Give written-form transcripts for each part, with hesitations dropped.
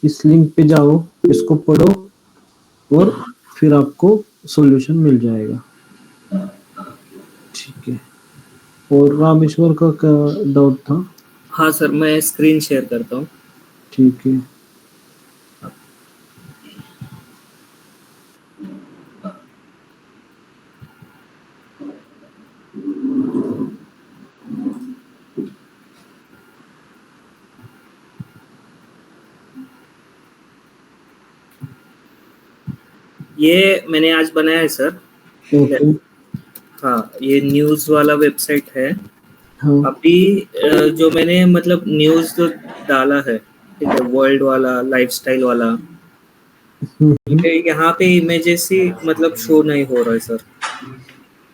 इस लिंक पे जाओ, इसको पढ़ो और फिर आपको सॉल्यूशन मिल जाएगा। ठीक है। और रामेश्वर का क्या डाउट था? हाँ सर, मैं स्क्रीन शेयर करता हूँ। ठीक है। ये मैंने आज बनाया है सर। ओके। हाँ, ये न्यूज़ वाला वेबसाइट है। हाँ। अभी जो मैंने मतलब न्यूज़ जो डाला है, ठीक है, वर्ल्ड वाला, लाइफस्टाइल वाला, ये यहाँ पे इमेजेस ही मतलब शो नहीं हो रहा है सर।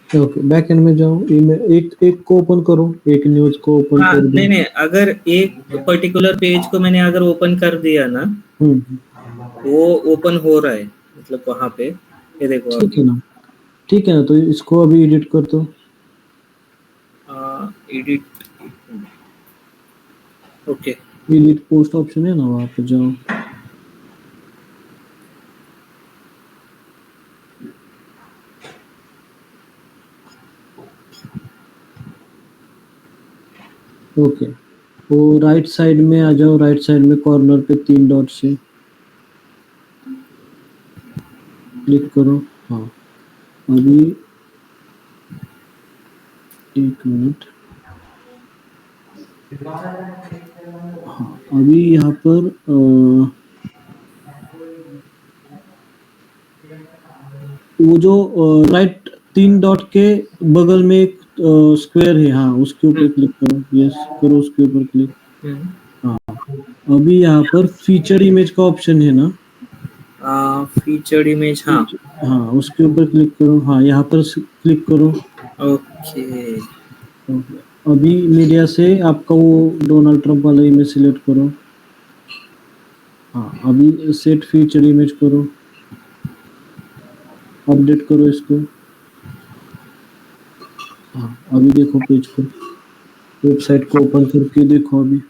ओके, बैक एंड में जाओ, एक एक को ओपन करो, एक न्यूज को ओपन हाँ, कर दो। नहीं नहीं, अगर एक पर्टिकुलर पेज को मैंने अगर ओपन कर दिया ना, हम्म। वो ओपन हो रहा है मतलब वहाँ पे। ये देखो ठीक अभी। है ना, ठीक है ना, तो इसको अभी एडिट कर दो। Edit. Okay. Edit post option है ना, वहाँ पे जाओ। ओके, वो राइट साइड में आ जाओ, राइट साइड में कॉर्नर पे 3 डॉट से क्लिक करो। हाँ, अभी 1 मिनट। हाँ, अभी यहाँ पर वो जो राइट 3 डॉट के बगल में एक स्क्वायर है, हाँ उसके ऊपर क्लिक करो। यस करो, उसके ऊपर क्लिक। हाँ, अभी यहाँ पर फीचर इमेज का ऑप्शन है ना, फीचर्ड इमेज, हाँ। हाँ उसके ऊपर क्लिक करो। हाँ, यहाँ पर क्लिक करो। ओके। अभी मीडिया से आपका वो डोनाल्ड ट्रंप वाला इमेज सिलेक्ट करो। हाँ, अभी सेट फीचर इमेज करो, अपडेट करो इसको। हाँ, अभी देखो पेज को, वेबसाइट को ओपन करके देखो अभी।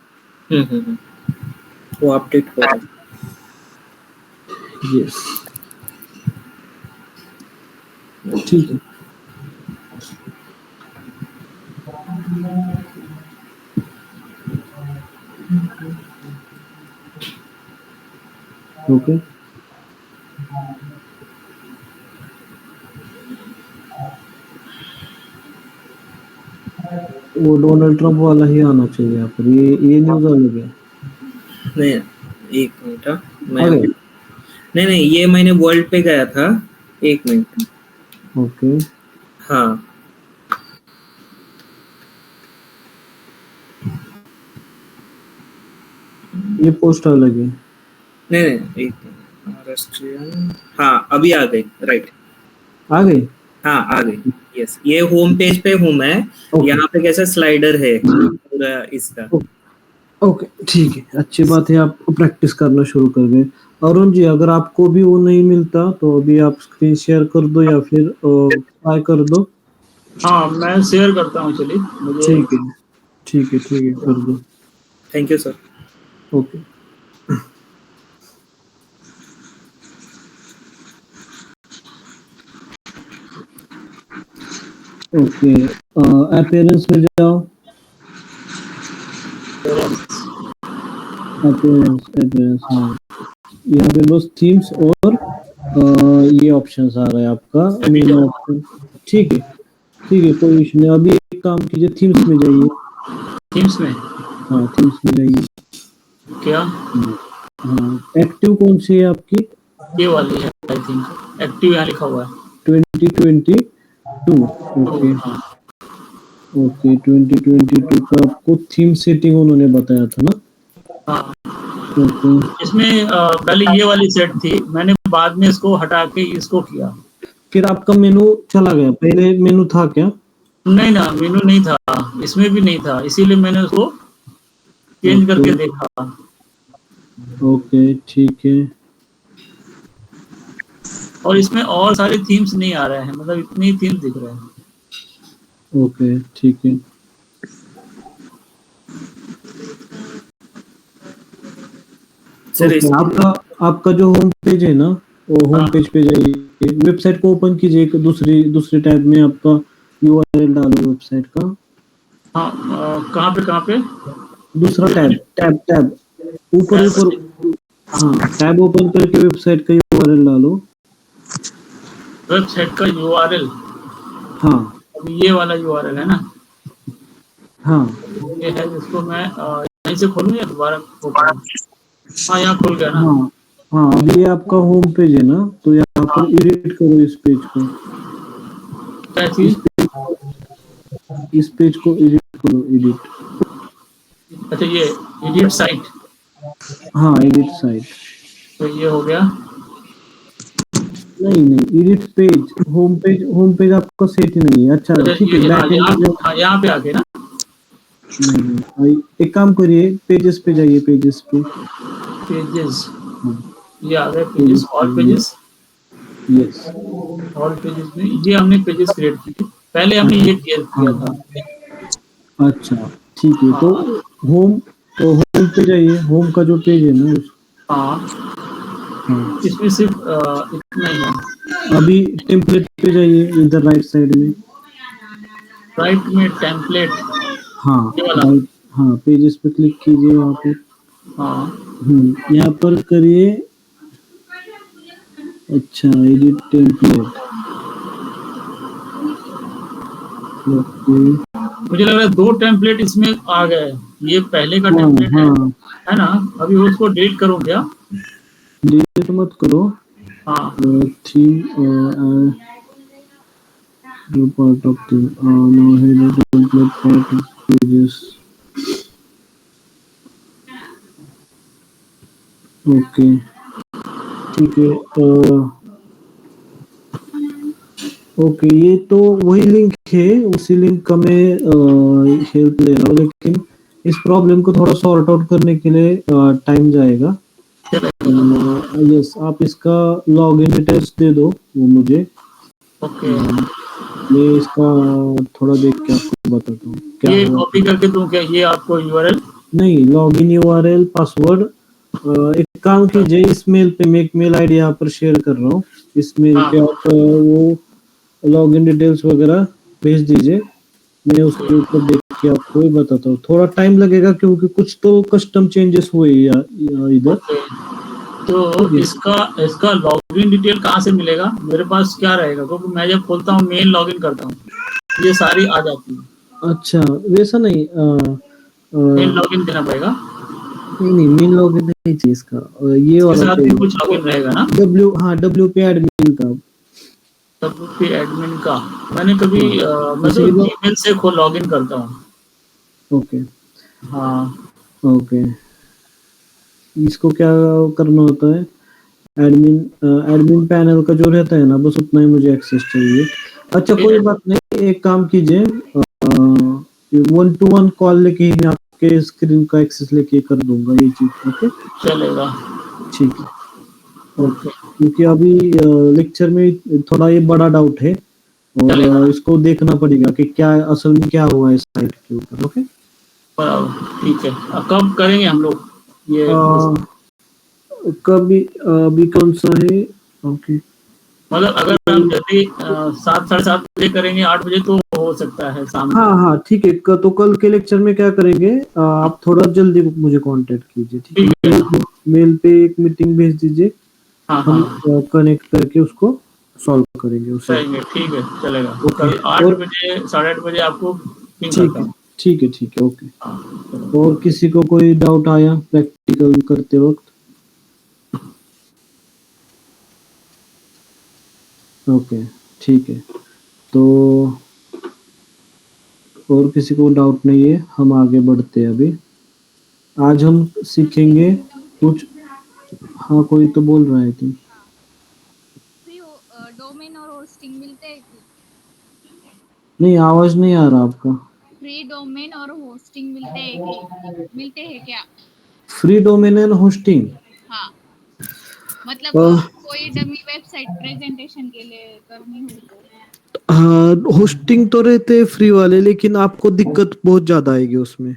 वो अपडेट हो रहा है। यस, ठीक है। ओके, वो डोनाल्ड ट्रंप वाला ही आना चाहिए यहाँ पर, ये न्यूज अलग है। नहीं, एक मिनट, हाँ, मैं आ गए। अभी। नहीं नहीं, ये मैंने वर्ल्ड पे गया था। एक मिनट। ओके, हाँ। ये पोस्ट अलग है। नहीं नहीं, एक मिनट। महाराष्ट्रियन, हाँ अभी आ गई, राइट। आ गए। हाँ आ गई। यस, ये होम पेज पे हूँ मैं। ओके। यहाँ पे कैसा स्लाइडर है पूरा इसका। ओके, ठीक है, अच्छी बात है, आप प्रैक्टिस करना शुरू कर दें। अरुण जी, अगर आपको भी वो नहीं मिलता तो अभी आप स्क्रीन शेयर कर दो या फिर ट्राई कर दो। हाँ, मैं शेयर करता हूँ, चलिए मुझे। ठीक है, ठीक है, ठीक है, कर दो। Thank you sir. Okay. Okay, appearance में जाओ। अपीयरेंस, अपीयरेंस, हाँ, यहाँ पे बस थीम्स और ये ऑप्शंस आ रहा है आपका, इमेज मेनू ऑप्शन। ठीक है, ठीक है, कोई इशू नहीं। अभी एक काम कीजिए, थीम्स में जाइए। थीम्स में हाँ, थीम्स में जाइए। क्या? हाँ, एक्टिव कौन सी है आपकी? ये वाली है, आई थिंक एक्टिव यहाँ लिखा हुआ है। 2022। ओके। हाँ ओके, 2022 का आपको थीम सेटिंग उन्होंने बताया था ना? हाँ, ओके, इसमें पहले ये वाली सेट थी, मैंने बाद में इसको हटा के इसको किया। फिर आपका मेनू चला गया, पहले मेनू था क्या? नहीं ना, मेनू नहीं था, इसमें भी नहीं था, इसीलिए मैंने उसको चेंज ओके। करके देखा। ओके, ठीक है। और इसमें और सारे थीम्स नहीं आ रहे हैं, मतलब इतनी थीम्स दिख रहे हैं। ओके, ठीक है। सर ओके, आपका आपका जो होम पेज है ना, वो होम हाँ पेज पे जाइए, वेबसाइट को ओपन कीजिए, एक दूसरे टैब में आपका यूआरएल डालो वेबसाइट का, हाँ कहाँ पे दूसरा टैब टैब टैब ऊपर ऊपर, हाँ टैब ओपन करके वेबसाइट का यूआरएल डालो। वेबसाइट का यूआरएल, हाँ अभी ये वाला यूआरएल है ना, हाँ ये है, जिसको मैं यहीं से खोलूँ या दोबारा खोलूँ? हाँ यहाँ खुल गया ना। हाँ हाँ, अब ये आपका होम पेज है ना, तो यहाँ हाँ पर एडिट करो इस पेज को, क्या चीज? इस पेज को एडिट करो, एडिट। अच्छा ये एडिट साइट, हाँ एडिट साइट, तो ये हो गया। नहीं नहीं, एडिट पेज, होम पेज आपका सेट ही नहीं है। अच्छा अच्छा ठीक है, ये हाँ बैक एंड यहाँ, में हाँ यहाँ पे आके ना, नहीं नहीं, एक काम करिए, पेजेस पे जाइए, पेजेस पे, पेजेस, हाँ ये आ गए पेजेस पेजेस, ऑल पे, पेजेस। यस, ऑल पेजेस में ये हमने पेजेस क्रिएट किए, पहले हमने ये किया हाँ किया था। अच्छा ठीक है, तो हाँ होम तो होम पे जाइए, होम का जो पेज है ना हाँ, हाँ, इसमें सिर्फ इतना ही है। अभी टेम्पलेट पे जाइए, इधर राइट साइड में, राइट में टेम्पलेट, हाँ ये वाला। राइट, हाँ पेजेस पे क्लिक कीजिए वहाँ पे, हाँ यहाँ पर करिए, अच्छा एडिट टेम्पलेट, ओके, मुझे लग रहा है 2 टेम्पलेट इसमें आ गए, ये पहले का हाँ टेम्पलेट हाँ, है ना, अभी उसको डिलीट करूँ क्या? डिलीट मत करो, हाँ theme part of the now header template part of pages, okay ठीक है, ओके ये तो वही लिंक है, उसी लिंक का मैं हेल्प ले रहा हूँ, लेकिन इस प्रॉब्लम को थोड़ा सॉर्ट आउट करने के लिए टाइम जाएगा। यस, आप इसका लॉगिन डिटेल्स दे दो वो मुझे, ओके, मैं इसका थोड़ा देख के आपको बताता हूँ क्या ये हुआ। कॉपी करके दूं क्या ये आपको यूआरएल? नहीं, लॉगिन यूआरएल पासवर्ड, एक काम कीजिए, इस मेल पे मैं एक मेल आईडी यहाँ पर शेयर कर रहा हूँ, इस मेल हाँ पे आप वो लॉगिन डिटेल्स वगैरह भेज दीजिए, मैं उसके ऊपर देख के आपको ही बताता हूँ, थोड़ा टाइम लगेगा क्योंकि कुछ तो कस्टम चेंजेस हुए इधर, ओके, तो ठीक है। इसका इसका लॉगिन डिटेल कहाँ से मिलेगा? मेरे पास क्या रहेगा, क्योंकि मैं जब खोलता हूँ मेल लॉगिन करता हूँ, ये सारी आ जाती है। अच्छा वैसा नहीं, मेल लॉगिन देना पड़ेगा, नहीं नहीं, मेन लॉगिन नहीं चाहिए इसका, ये इसके वाला साथ भी कुछ चाहिए, लॉगिन रहेगा ना? डब्ल्यू पे एडमिन का, WP एडमिन का मैंने कभी हाँ मैं तो इसी, जीमेल से लॉगिन करता हूँ। ओके हाँ ओके, इसको क्या करना होता है, एडमिन एडमिन पैनल का जो रहता है ना, बस उतना ही मुझे एक्सेस चाहिए। अच्छा कोई बात नहीं, एक काम कीजिए, 1-to-1 कॉल लेके ही मैं आपके स्क्रीन का एक्सेस लेके कर दूंगा ये चीज, ओके चलेगा, ठीक है, ओके, ओके क्योंकि अभी लेक्चर में थोड़ा ये बड़ा डाउट है, और चलेगा, इसको देखना पड़ेगा कि क्या असल में क्या हुआ है साइट के ऊपर, ओके। बराबर ठीक है। कब करेंगे हम लोग ये? कभी अभी कौन सा है, ओके, मतलब अगर हम जल्दी 7 साढ़े 7 बजे करेंगे, 8 बजे तो हो सकता है शाम हाँ को। हाँ ठीक है, तो कल के लेक्चर में क्या करेंगे, आप थोड़ा जल्दी मुझे कांटेक्ट कीजिए, ठीक ठीक है, है, मेल पे एक मीटिंग भेज दीजिए, हाँ हम हाँ कनेक्ट करके उसको सॉल्व करेंगे उसे, करेंगे, ठीक है चलेगा। ओके, कल 8 और बजे साढ़े 8 बजे आपको पिंग ठीक करता है हूँ। ठीक है, ओके, हाँ चलो। और किसी को कोई डाउट आया प्रैक्टिकल करते वक्त, ओके ठीक है, तो और किसी को डाउट नहीं है, हम आगे बढ़ते हैं अभी, आज हम सीखेंगे कुछ, हाँ कोई तो बोल रहा है कि फ्री डोमेन और होस्टिंग मिलते हैं कि? नहीं, आवाज नहीं आ रहा आपका, फ्री डोमेन और होस्टिंग मिलते हैं कि? मिलते हैं क्या? फ्री डोमेन एंड होस्टिंग, हाँ, मतलब कोई डमी वेबसाइट प्रेजेंटेशन के लिए करनी हो तो? हाँ होस्टिंग तो रहते हैं फ्री वाले, लेकिन आपको दिक्कत बहुत ज्यादा आएगी उसमें,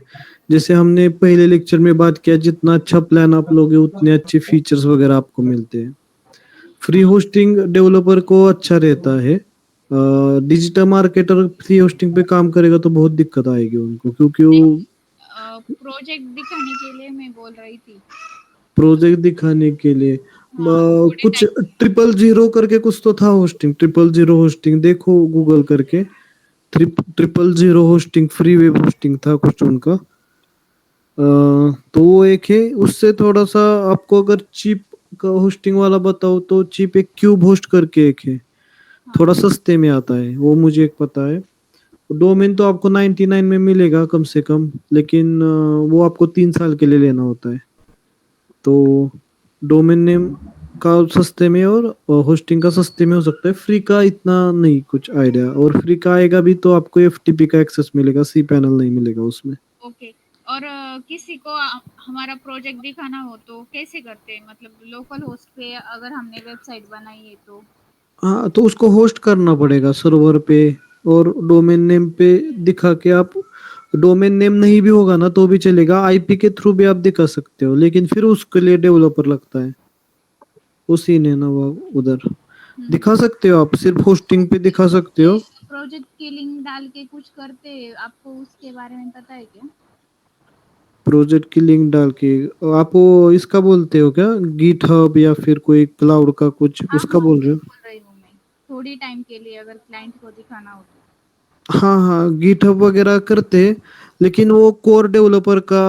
जैसे हमने पहले लेक्चर में बात किया, जितना अच्छा प्लान आप लोगे उतने अच्छे फीचर्स वगैरह आपको मिलते हैं। फ्री होस्टिंग डेवलपर को अच्छा रहता है। डिजिटल मार्केटर फ्री होस्टिंग पे काम करेगा तो बहुत दिक्कत आएगी उनको, क्योंकि वो प्रोजेक्ट दिखाने के लिए मैं बोल रही थी। प्रोजेक्ट दिखाने के लिए थोड़े कुछ टाइम 000 करके कुछ तो था होस्टिंग, 000 होस्टिंग, देखो गूगल करके। 000 होस्टिंग फ्री वेब होस्टिंग था कुछ उनका। तो वो एक है। उससे थोड़ा सा आपको अगर चीप का होस्टिंग वाला बताओ तो चीप एक क्यूब होस्ट करके एक है, थोड़ा सस्ते में आता है, वो मुझे एक पता है। डोमेन तो आपको 99 में मिलेगा कम से कम, लेकिन वो आपको 3 साल के लिए लेना होता है। तो डोमेन नेम का सस्ते में और होस्टिंग का सस्ते में हो सकता है। फ्री का इतना नहीं कुछ आइडिया, और फ्री का आएगा भी तो आपको एफटीपी का एक्सेस मिलेगा, सी पैनल नहीं मिलेगा उसमें। ओके। और किसी को हमारा प्रोजेक्ट दिखाना हो तो कैसे करते हैं? मतलब लोकल होस्ट पे अगर हमने वेबसाइट बनाई है तो? हाँ, तो उसको होस्ट करना पड़ेगा सर्वर पे, और डोमेन नेम पे दिखा के आप, डोमेन नेम नहीं भी होगा ना तो भी चलेगा, आईपी के थ्रू भी आप दिखा सकते हो, लेकिन फिर उसके लिए डेवलपर लगता है। वो सीन है ना वो उधर। दिखा सकते हो आप, सिर्फ होस्टिंग पे दिखा सकते हो। प्रोजेक्ट की लिंक डाल के कुछ करते हैं, आपको उसके बारे में पता है क्या? प्रोजेक्ट की लिंक डाल के आप वो इसका बोलते हो क्या, गिट हब या फिर कोई क्लाउड का कुछ हाँ उसका हाँ, बोल वही रहे हो? बोल रही हूँ मैं। थोड़ी टाइम के लिए अगर क्लाइंट को दिखाना हो तो। हाँ हाँ, गिट हब वगैरह करते हैं, लेकिन वो कोर डेवलपर का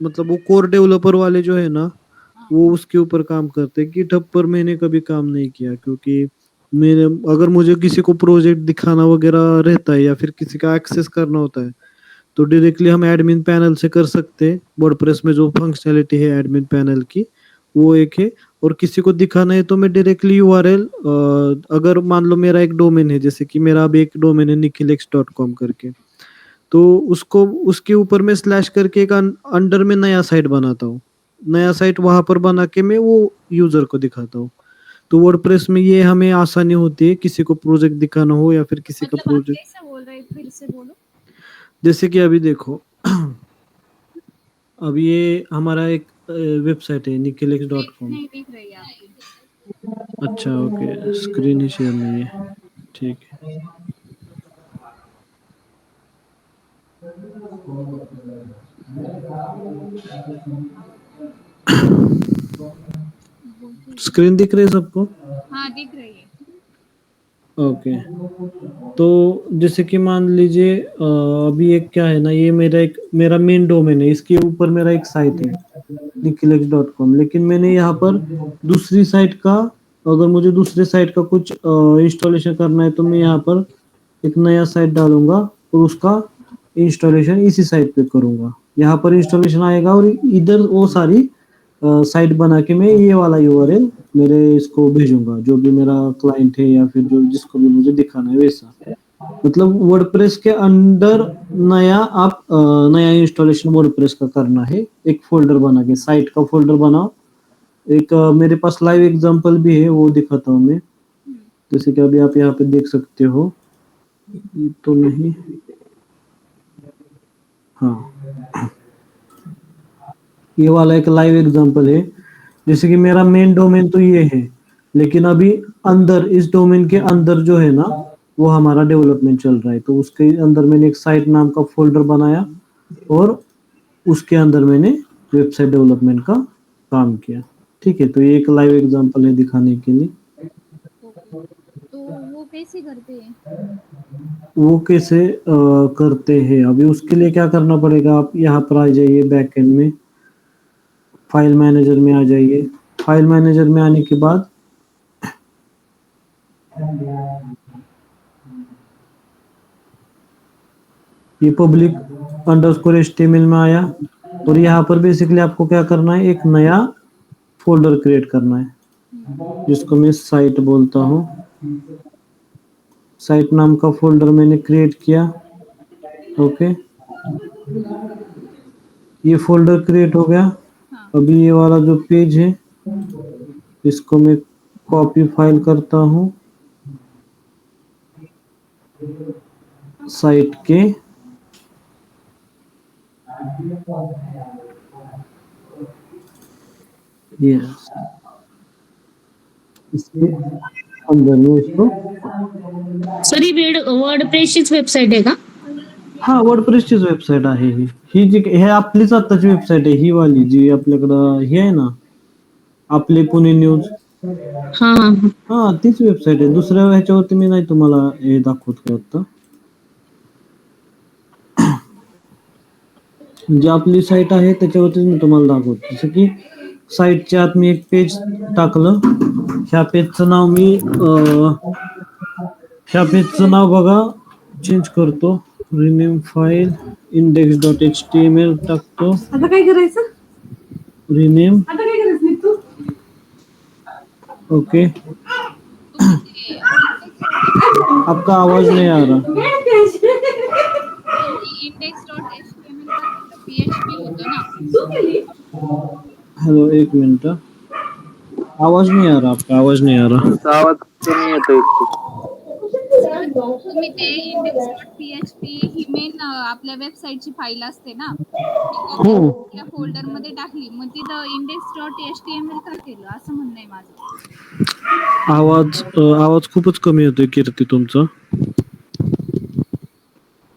मतलब वो कोर डेवलपर वाले जो है ना, हाँ वो उसके ऊपर काम करते हैं। गिटहब पर मैंने कभी काम नहीं किया, क्योंकि मेरे अगर मुझे किसी को प्रोजेक्ट दिखाना वगैरह रहता है या फिर किसी का एक्सेस करना होता है तो डायरेक्टली हम एडमिन पैनल से कर सकते हैं। वर्डप्रेस में जो फंक्शनैलिटी है एडमिन पैनल की, वो एक है। और किसी को दिखाना है तो मैं डायरेक्टली यूआरएल, अगर मान लो मेरा एक डोमेन है, जैसे कि मेरा अभी एक डोमेन है nikhilx.com करके, तो उसको उसके ऊपर मैं स्लैश करके एक अंडर में नया साइट बनाता हूँ। नया साइट वहां पर बना के मैं वो यूजर को दिखाता हूँ। तो वर्डप्रेस में ये हमें आसानी होती है, किसी को प्रोजेक्ट दिखाना हो या फिर किसी का मतलब आप प्रोजेक्ट। कैसे बोल रहे हैं, फिर से बोलो। जैसे कि अभी देखो अब ये हमारा एक वेबसाइट है nikhilx नहीं कॉम। नहीं दिख रही है आपकी। अच्छा, ओके, स्क्रीन ही शेयर नहीं है, ठीक है। स्क्रीन दिख रही है सबको? हाँ दिख रही है। ओके। तो जैसे कि मान लीजिए अभी एक क्या है ना, ये मेरा मेन डोमेन है, इसके ऊपर मेरा एक साइट है nikhilx.com, लेकिन मैंने यहाँ पर दूसरी साइट का, अगर मुझे दूसरे साइट का कुछ इंस्टॉलेशन करना है तो मैं यहाँ पर एक नया साइट डालूंगा और उसका इंस्टॉलेशन इसी साइट पे करूंगा। यहाँ पर इंस्टॉलेशन आएगा और इधर वो सारी साइट बना के मैं ये वाला यूआरएल मेरे इसको भेजूंगा, जो भी मेरा क्लाइंट है या फिर जो जिसको भी मुझे दिखाना है वैसा। मतलब वर्डप्रेस के अंदर नया आप नया इंस्टॉलेशन वर्डप्रेस का करना है। एक फोल्डर बना के, साइट का फोल्डर बनाओ। एक मेरे पास लाइव एग्जांपल भी है, वो दिखाता हूँ मैं। जैसे कि अभी आप यहाँ पे देख सकते हो, ये तो नहीं, हाँ, ये वाला एक लाइव एग्जांपल है। जैसे कि मेरा मेन डोमेन तो ये है, लेकिन अभी अंदर इस डोमेन के अंदर जो है ना, वो हमारा डेवलपमेंट चल रहा है। तो उसके अंदर मैंने एक साइट नाम का फोल्डर बनाया और उसके अंदर मैंने वेबसाइट डेवलपमेंट का काम किया। ठीक है, तो ये एक लाइव एग्जांपल है दिखाने के लिए। ओके। तो वो कैसे करते हैं? वो कैसे करते हैं, अभी उसके लिए क्या करना पड़ेगा, आप यहाँ पर आ जाइए, बैकएंड में फाइल मैनेजर में आ जाइए। फाइल मैनेजर में आने के बाद ये पब्लिक अंडरस्कोर एचटीएमएल में आया, और यहाँ पर बेसिकली आपको क्या करना है, एक नया फोल्डर क्रिएट करना है, जिसको मैं साइट बोलता हूँ। साइट नाम का फोल्डर मैंने क्रिएट किया। ओके, ये फोल्डर क्रिएट हो गया। हाँ। अभी ये वाला जो पेज है, इसको मैं कॉपी फाइल करता हूँ साइट के यस, इसके अंदर में इसको, सर ही वर्डप्रेसचीच वेबसाईट आहे का? हा वर्डप्रेसचीच वेबसाईट आहे ही जी हे आपलीच आत्ताची वेबसाईट आहे ही वाली जी आपल्याकडं हे आहे ना, आपले पुणे न्यूज, हा हा हा. हा तीच वेबसाईट आहे. दुसऱ्या ह्याच्यावरती मी नाही तुम्हाला हे दाखवत काय आता. जी आपली साईट आहे त्याच्यावरतीच मी तुम्हाला दाखवतो. जसं की साईटच्या आत मी एक पेज टाकलं, ह्या पेजचं नाव मी ह्या पेजचं नाव बघा चेंज करतो, रिनेम फाईल index.html टाकतो. आता काय करायचं? रिनेम, आता काय करायचं निघतो? ओके. तुम्ही ते index.html आपका आवाज नहीं आ रहा. त्यांनी index.html का केलं? PHP होतं ना. तू केली? हेलो, एक मिनट. आवाज नहीं आ रहा आपका, आवाज नहीं आ रहा. तुमचा आवाज कमी येतोय खूप. सर तुम्ही ते index.php ही मेन आपल्या वेबसाईटची फाईल असते ना, ती कॉपी हो, आपल्या फोल्डर मध्ये टाकली, मग तिथं index.html का केलं असं म्हणणं आहे माझं. आवाज खूपच कमी येतोय कीर्ती तुमचा.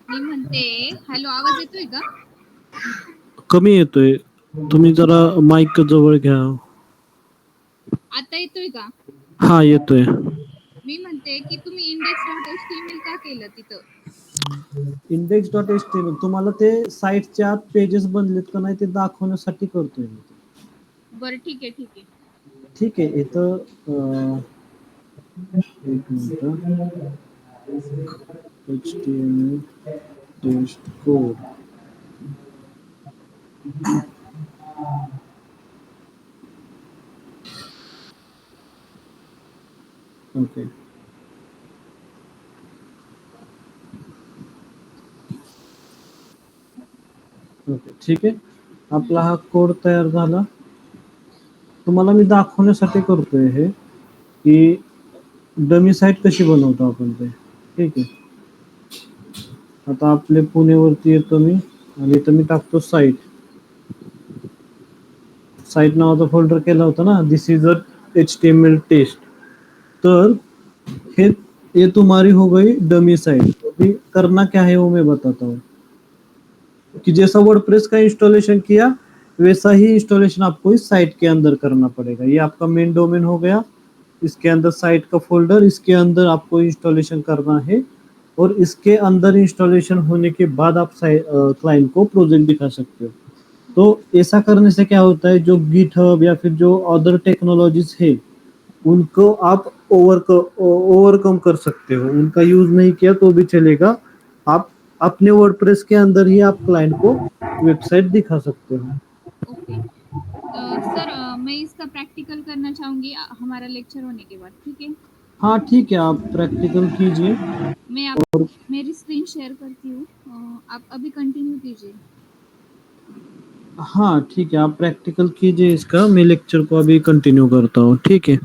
मी म्हणते हॅलो, आवाज येतोय का? कमी येतोय. तुम्ही जरा माईक जवळ घ्या. आता येतोय का? हा, येतोय. मी म्हणते की तुम्ही index.html का केलं तिथं? index.html तुम्हाला ते साईटच्या आत पेजेस बनलेत का नाही ते दाखवण्यासाठी करतोय मी. बरं ठीक आहे, ठीक आहे. ठीक आहे. इथं एक minute, HTML test code. Okay. Okay, ठीक आहे. आपला हा कोड तयार झाला. तुम्हाला मी दाखवण्यासाठी करतोय हे की डमी साईट कशी बनवतो आपण ते. ठीक आहे. आता आपले पुणेवरती येतो मी आणि इथं मी टाकतो साईट. साइट नावाचा फोल्डर केला होता ना, this is a HTML test. तर ये तुम्हारी हो गई डमी साइट. अभी करना क्या है वो मैं बताता हूँ कि जैसा वर्डप्रेस का इंस्टॉलेशन किया वैसा ही इंस्टॉलेशन आपको इस साइट के अंदर करना पड़ेगा. ये आपका मेन डोमेन हो गया, इसके अंदर साइट का फोल्डर, इसके अंदर आपको इंस्टॉलेशन करना है और इसके अंदर इंस्टॉलेशन होने के बाद आप क्लाइंट को प्रोजेक्ट दिखा सकते हो. तो ऐसा करने से क्या होता है, जो गिटहब या फिर जो अदर टेक्नोलॉजीज है उनको आप ओवरकम कर सकते हो. उनका यूज नहीं किया तो भी चलेगा. आप अपने वर्डप्रेस के अंदर ही आप क्लाइंट को वेबसाइट दिखा सकते हो. ओके. सर मैं इसका प्रैक्टिकल करना चाहूंगी हमारा लेक्चर होने के बाद, ठीक है? हाँ ठीक है, आप प्रैक्टिकल कीजिए. मैं आपको मेरी स्क्रीन शेयर करती हूँ, आप अभी कंटिन्यू कीजिए. हाँ ठीक है, आप प्रैक्टिकल कीजिए इसका. मैं लेक्चर को अभी कंटिन्यू करता हूँ. ठीक है.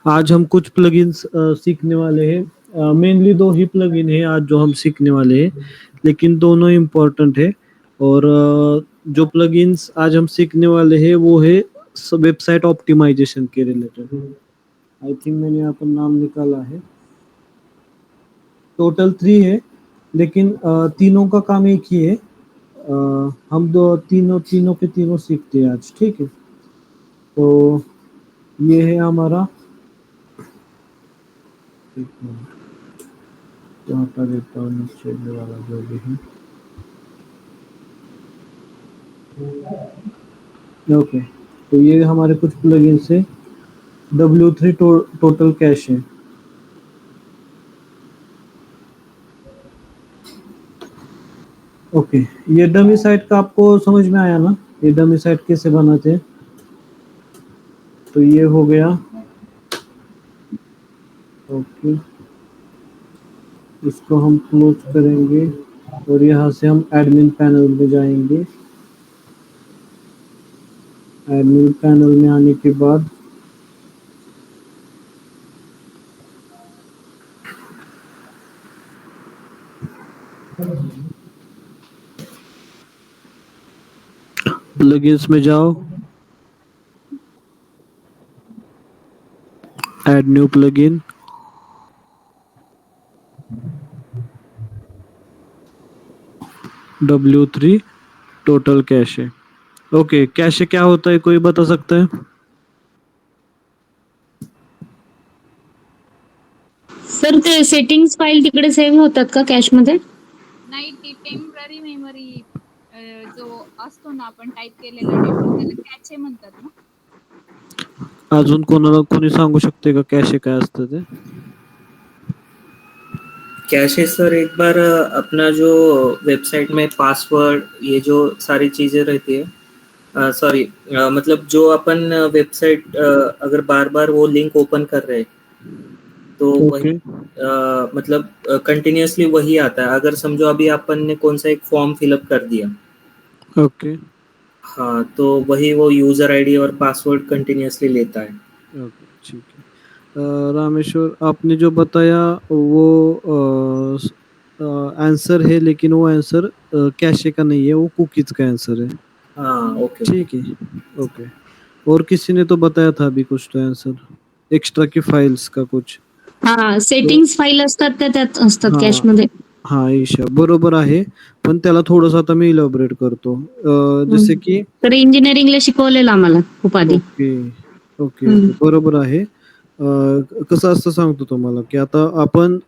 आज हम कुछ प्लगइन्स सीखने वाले हैं. मेनली दो ही प्लगइन है आज जो हम सीखने वाले हैं, लेकिन दोनों इम्पोर्टेंट है. और जो प्लगइन्स आज हम सीखने वाले हैं वो है वेबसाइट ऑप्टिमाइजेशन के रिलेटेड. आई थिंक मैंने यहाँ पर नाम निकाला है. टोटल 3 है, लेकिन तीनों का काम एक ही है. हम तीनों के तीनों सीखते हैं आज. ठीक है. तो ये है हमारा, एक मिनट तो हटा देता हूँ नीचे वाला जो भी है. ओके. तो ये हमारे कुछ प्लगइन्स है. W3 टोटल कैश है. ओके. ये डमी साइट का आपको समझ में आया ना, ये डमी साइट कैसे बनाते हैं. तो ये हो गया. ओके, इसको हम क्लोज करेंगे और यहाँ से हम एडमिन पैनल में जाएंगे. एडमिन पैनल में आने के बाद प्लगइन्स में जाओ, add new plugin, W3 total cache. Okay, cache क्या होता है, कोई बता सकता है? सर ते सेटिंग्स फाईल तिकडे सेव्ह होतात का कॅश मध्ये? नाही, ती टेम्पररी मेमरी जो असतो ना आपण टाईप केलेला डेटा त्याला कॅचे म्हणतात ना. अजून कोणी सांगू शकते का कॅशे काय असतं ते? कैशे सर एक बार अपना जो वेबसाइट में पासवर्ड ये जो सारी चीज़ें रहती है, सॉरी मतलब जो अपन वेबसाइट अगर बार बार वो लिंक ओपन कर रहे हैं तो वही मतलब कंटिन्यूअसली वही आता है। अगर समझो अभी अपन ने कौन सा एक फॉर्म फिलअप कर दिया, ओके हाँ, तो वही वो यूज़र आईडी और पासवर्ड कंटिन्यूअसली लेता है। ओके, ठीक है। रामेश्वर, आपने जो बताया वो आंसर है, लेकिन वो आंसर कैशे का नहीं है, वो कुकीज का आंसर है। हाँ, ओके। ठीक है, ओके। और किसी ने तो बताया था अभी कुछ तो आंसर एक्स्ट्रा की फाइल्स का कुछ। हा, सेटिंग्स फाईल असतात त्या त्यात असतात हा. कॅश मध्ये. हा, ईशा बरोबर आहे, पण त्याला थोडंसं आता मी इलॅबोरेट करतो. जसे की तर इंजिनिअरिंगला शिकवलेलं आम्हाला खूप आधी. ओके ओके ओके, बरोबर आहे. कसं असतं सांगतो तुम्हाला, की आता आपण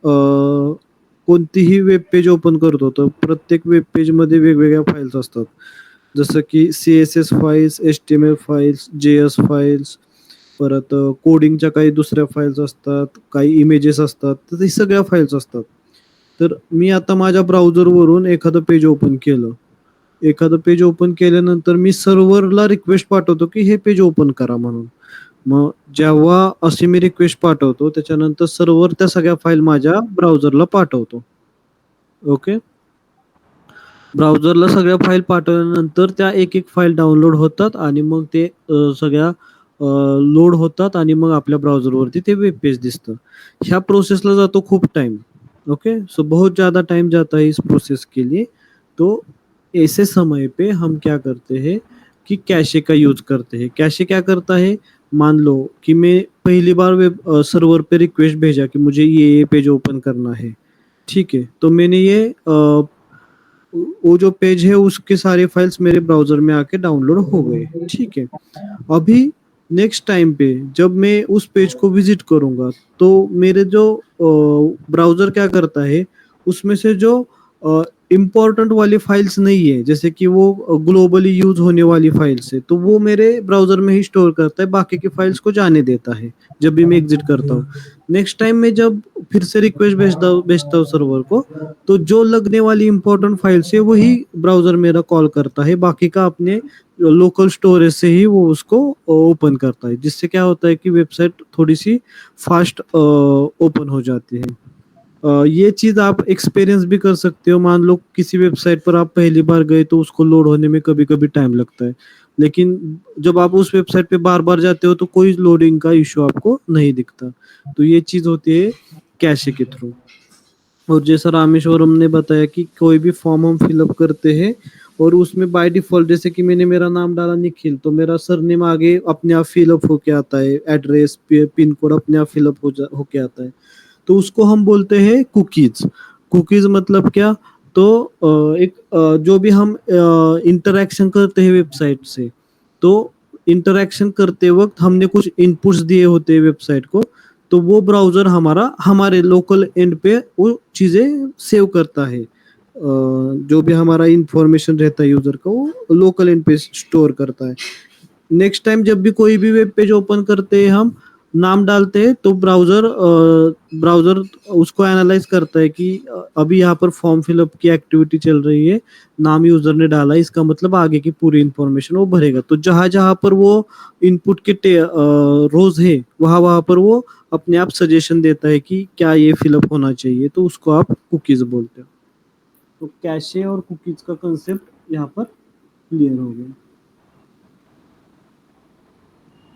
कोणतीही वेब पेज ओपन करतो तर प्रत्येक वेब पेज मध्ये वेगवेगळ्या फाइल्स असतात. जसं की CSS files, HTML files, JS files, परत कोडिंगच्या काही दुसऱ्या फाइल्स असतात, काही इमेजेस असतात, तर हे सगळ्या फाइल्स असतात. तर मी आता माझ्या ब्राउझरवरून एखादं पेज ओपन केलं. एखादं पेज ओपन केल्यानंतर मी सर्व्हरला रिक्वेस्ट पाठवतो की हे पेज ओपन करा म्हणून. मग जेव्हा अशी मी रिक्वेस्ट पाठवतो त्याच्यानंतर सर्व्हर त्या सगळ्या फाईल माझ्या ब्राउझरला पाठवतो. ओके. ब्राउझरला सगळ्या फाईल पाठवल्यानंतर त्या एक फाईल डाउनलोड होतात आणि मग ते सगळ्या लोड होतात आणि मग आपल्या ब्राउझरवरती ते वेब पेज दिसतं. ह्या प्रोसेसला जातो खूप टाइम. ओके, सो बहुत ज़्यादा टाइम जाता है इस प्रोसेस के लिए. तो ऐसे समय पे हम क्या करते हैं कि कैशे का यूज करते हैं. कैशे क्या करता है, मान लो कि मैं पहली बार वेब सर्वर पे रिक्वेस्ट भेजा कि मुझे ये पेज ओपन करना है. ठीक है, तो मैंने ये वो जो पेज है उसके सारे फाइल्स मेरे ब्राउजर में आके डाउनलोड हो गए. ठीक है, अभी नेक्स्ट टाइम पे जब मैं उस पेज को विजिट करूंगा तो मेरे जो ब्राउजर क्या करता है, उसमें से जो इम्पोर्टेंट वाली फाइल्स नहीं है, जैसे कि वो ग्लोबली यूज होने वाली फाइल्स है, तो वो मेरे ब्राउजर में ही स्टोर करता है, बाकी की फाइल्स को जाने देता है जब भी मैं एग्जिट करता हूँ. नेक्स्ट टाइम में जब फिर से रिक्वेस्ट भेजता हूँ सर्वर को, तो जो लगने वाली इंपॉर्टेंट फाइल्स है वही ब्राउजर मेरा कॉल करता है, बाकी का अपने लोकल स्टोरेज से ही वो उसको ओपन करता है, जिससे क्या होता है कि वेबसाइट थोड़ी सी फास्ट ओपन हो जाती है. ये चीज आप एक्सपीरियंस भी कर सकते हो. मान लो किसी वेबसाइट पर आप पहली बार गए तो उसको लोड होने में कभी कभी टाइम लगता है, लेकिन जब आप उस वेबसाइट पे बार बार जाते हो तो कोई लोडिंग का इश्यू आपको नहीं दिखता. तो ये चीज होती है कैशे के थ्रू. और जैसा रामेश्वरम ने बताया कि कोई भी फॉर्म हम फिलअप करते हैं और उसमें बाय डिफॉल्ट, जैसे कि मैंने मेरा नाम डाला निखिल, तो मेरा सरनेम आगे अपने आप फिलअप होके आता है, एड्रेस पिन कोड अपने आप फिलअप होके आता है. तो उसको हम बोलते हैं कुकीज. कुकीज मतलब क्या, तो एक जो भी हम इंटरेक्शन करते हैं वेबसाइट से, तो इंटरेक्शन करते वक्त हमने कुछ इनपुट्स दिए होते हैं वेबसाइट को, तो वो ब्राउजर हमारा हमारे लोकल एंड पे वो चीजें सेव करता है. जो भी हमारा इंफॉर्मेशन रहता है यूजर का, वो लोकल एंड पे स्टोर करता है. नेक्स्ट टाइम जब भी कोई भी वेब पेज ओपन करते हैं, हम नाम डालते हैं तो ब्राउजर उसको एनालाइज करता है कि अभी यहाँ पर फॉर्म फिलअप की एक्टिविटी चल रही है, नाम यूजर ने डाला, इसका मतलब आगे की पूरी इंफॉर्मेशन वो भरेगा. तो जहां जहां पर वो इनपुट के रोज है, वहां पर वो अपने आप सजेशन देता है कि क्या ये फिलअप होना चाहिए, तो उसको आप कुकीज बोलते हो. तो कैशे और कुकीज का कंसेप्ट यहाँ पर क्लियर हो गया.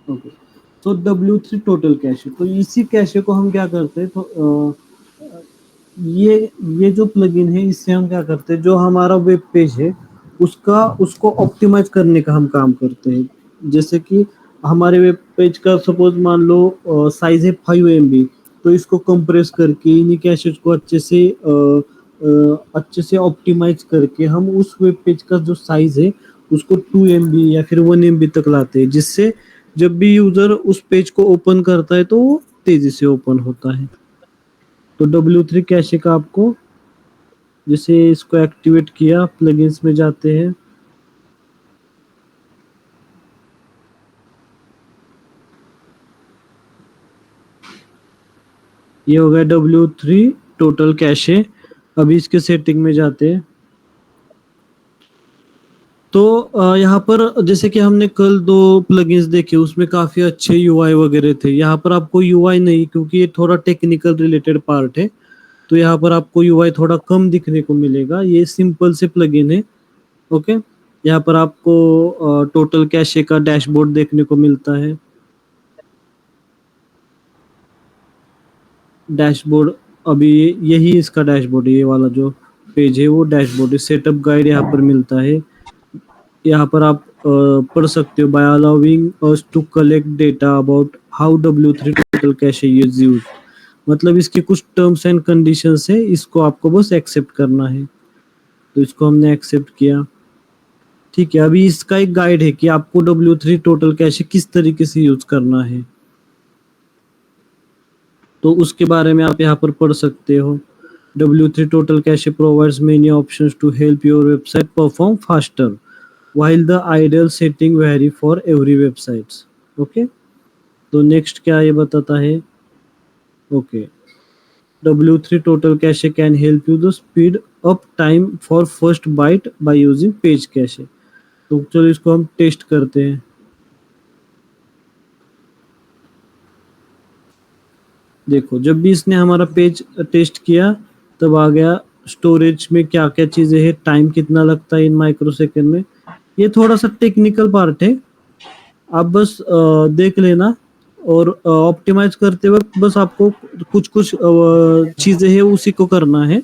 ओके, तो W3 टोटल कैशे, तो इसी कैशे को हम क्या करते हैं, तो ये जो प्लगइन है इससे हम क्या करते हैं, जो हमारा वेब पेज है उसको ऑप्टिमाइज करने का हम काम करते हैं। जैसे कि हमारे वेब पेज का सपोज मान लो साइज है 5 MB, तो इसको कंप्रेस करके इन्हीं कैशेज को अच्छे से ऑप्टिमाइज करके हम उस वेब पेज का जो साइज है उसको 2 MB या फिर 1 MB तक लाते हैं, जिससे जब भी यूजर उस पेज को ओपन करता है तो वो तेजी से ओपन होता है। तो W3 कैशे का आपको जैसे इसको एक्टिवेट किया, प्लगइन्स में जाते हैं, ये हो गया W3 टोटल कैशे। अभी इसके सेटिंग में जाते हैं। तो यहाँ पर जैसे कि हमने कल 2 प्लगइन्स देखे, उसमें काफी अच्छे UI वगैरह थे। यहाँ पर आपको UI नहीं, क्योंकि ये थोड़ा टेक्निकल रिलेटेड पार्ट है, तो यहाँ पर आपको UI थोड़ा कम दिखने को मिलेगा। ये सिंपल से प्लगइन है। ओके, यहाँ पर आपको टोटल कैशे का डैशबोर्ड देखने को मिलता है। डैशबोर्ड अभी यही इसका डैशबोर्ड है, ये वाला जो पेज है वो डैशबोर्ड है। सेटअप गाइड यहाँ पर मिलता है। यहाँ पर आप पढ़ सकते हो, by allowing us to collect data about how W3 total cache is used. मतलब इसके कुछ टर्म्स एंड कंडीशंस है, इसको आपको बस एक्सेप्ट करना है। तो इसको हमने एक्सेप्ट किया। ठीक है, अभी इसका एक गाइड है कि आपको W3 टोटल कैशे किस तरीके से यूज करना है, तो उसके बारे में आप यहाँ पर पढ़ सकते हो। W3 total cache provides many options to help your website perform faster while the ideal setting vary for every websites. Okay, तो नेक्स्ट क्या ये बताता है? Okay, W3 total cache can help you to speed up time for first byte by using page cache. तो चलो इसको हम test करते हैं। देखो, जब भी इसने हमारा पेज टेस्ट किया तब आ गया स्टोरेज में क्या क्या चीजें हैं, टाइम कितना लगता है इन माइक्रो सेकेंड में। ये थोड़ा सा टेक्निकल पार्ट है, आप बस देख लेना। और ऑप्टिमाइज करते वक्त बस आपको कुछ चीजें हैं उसी को करना है,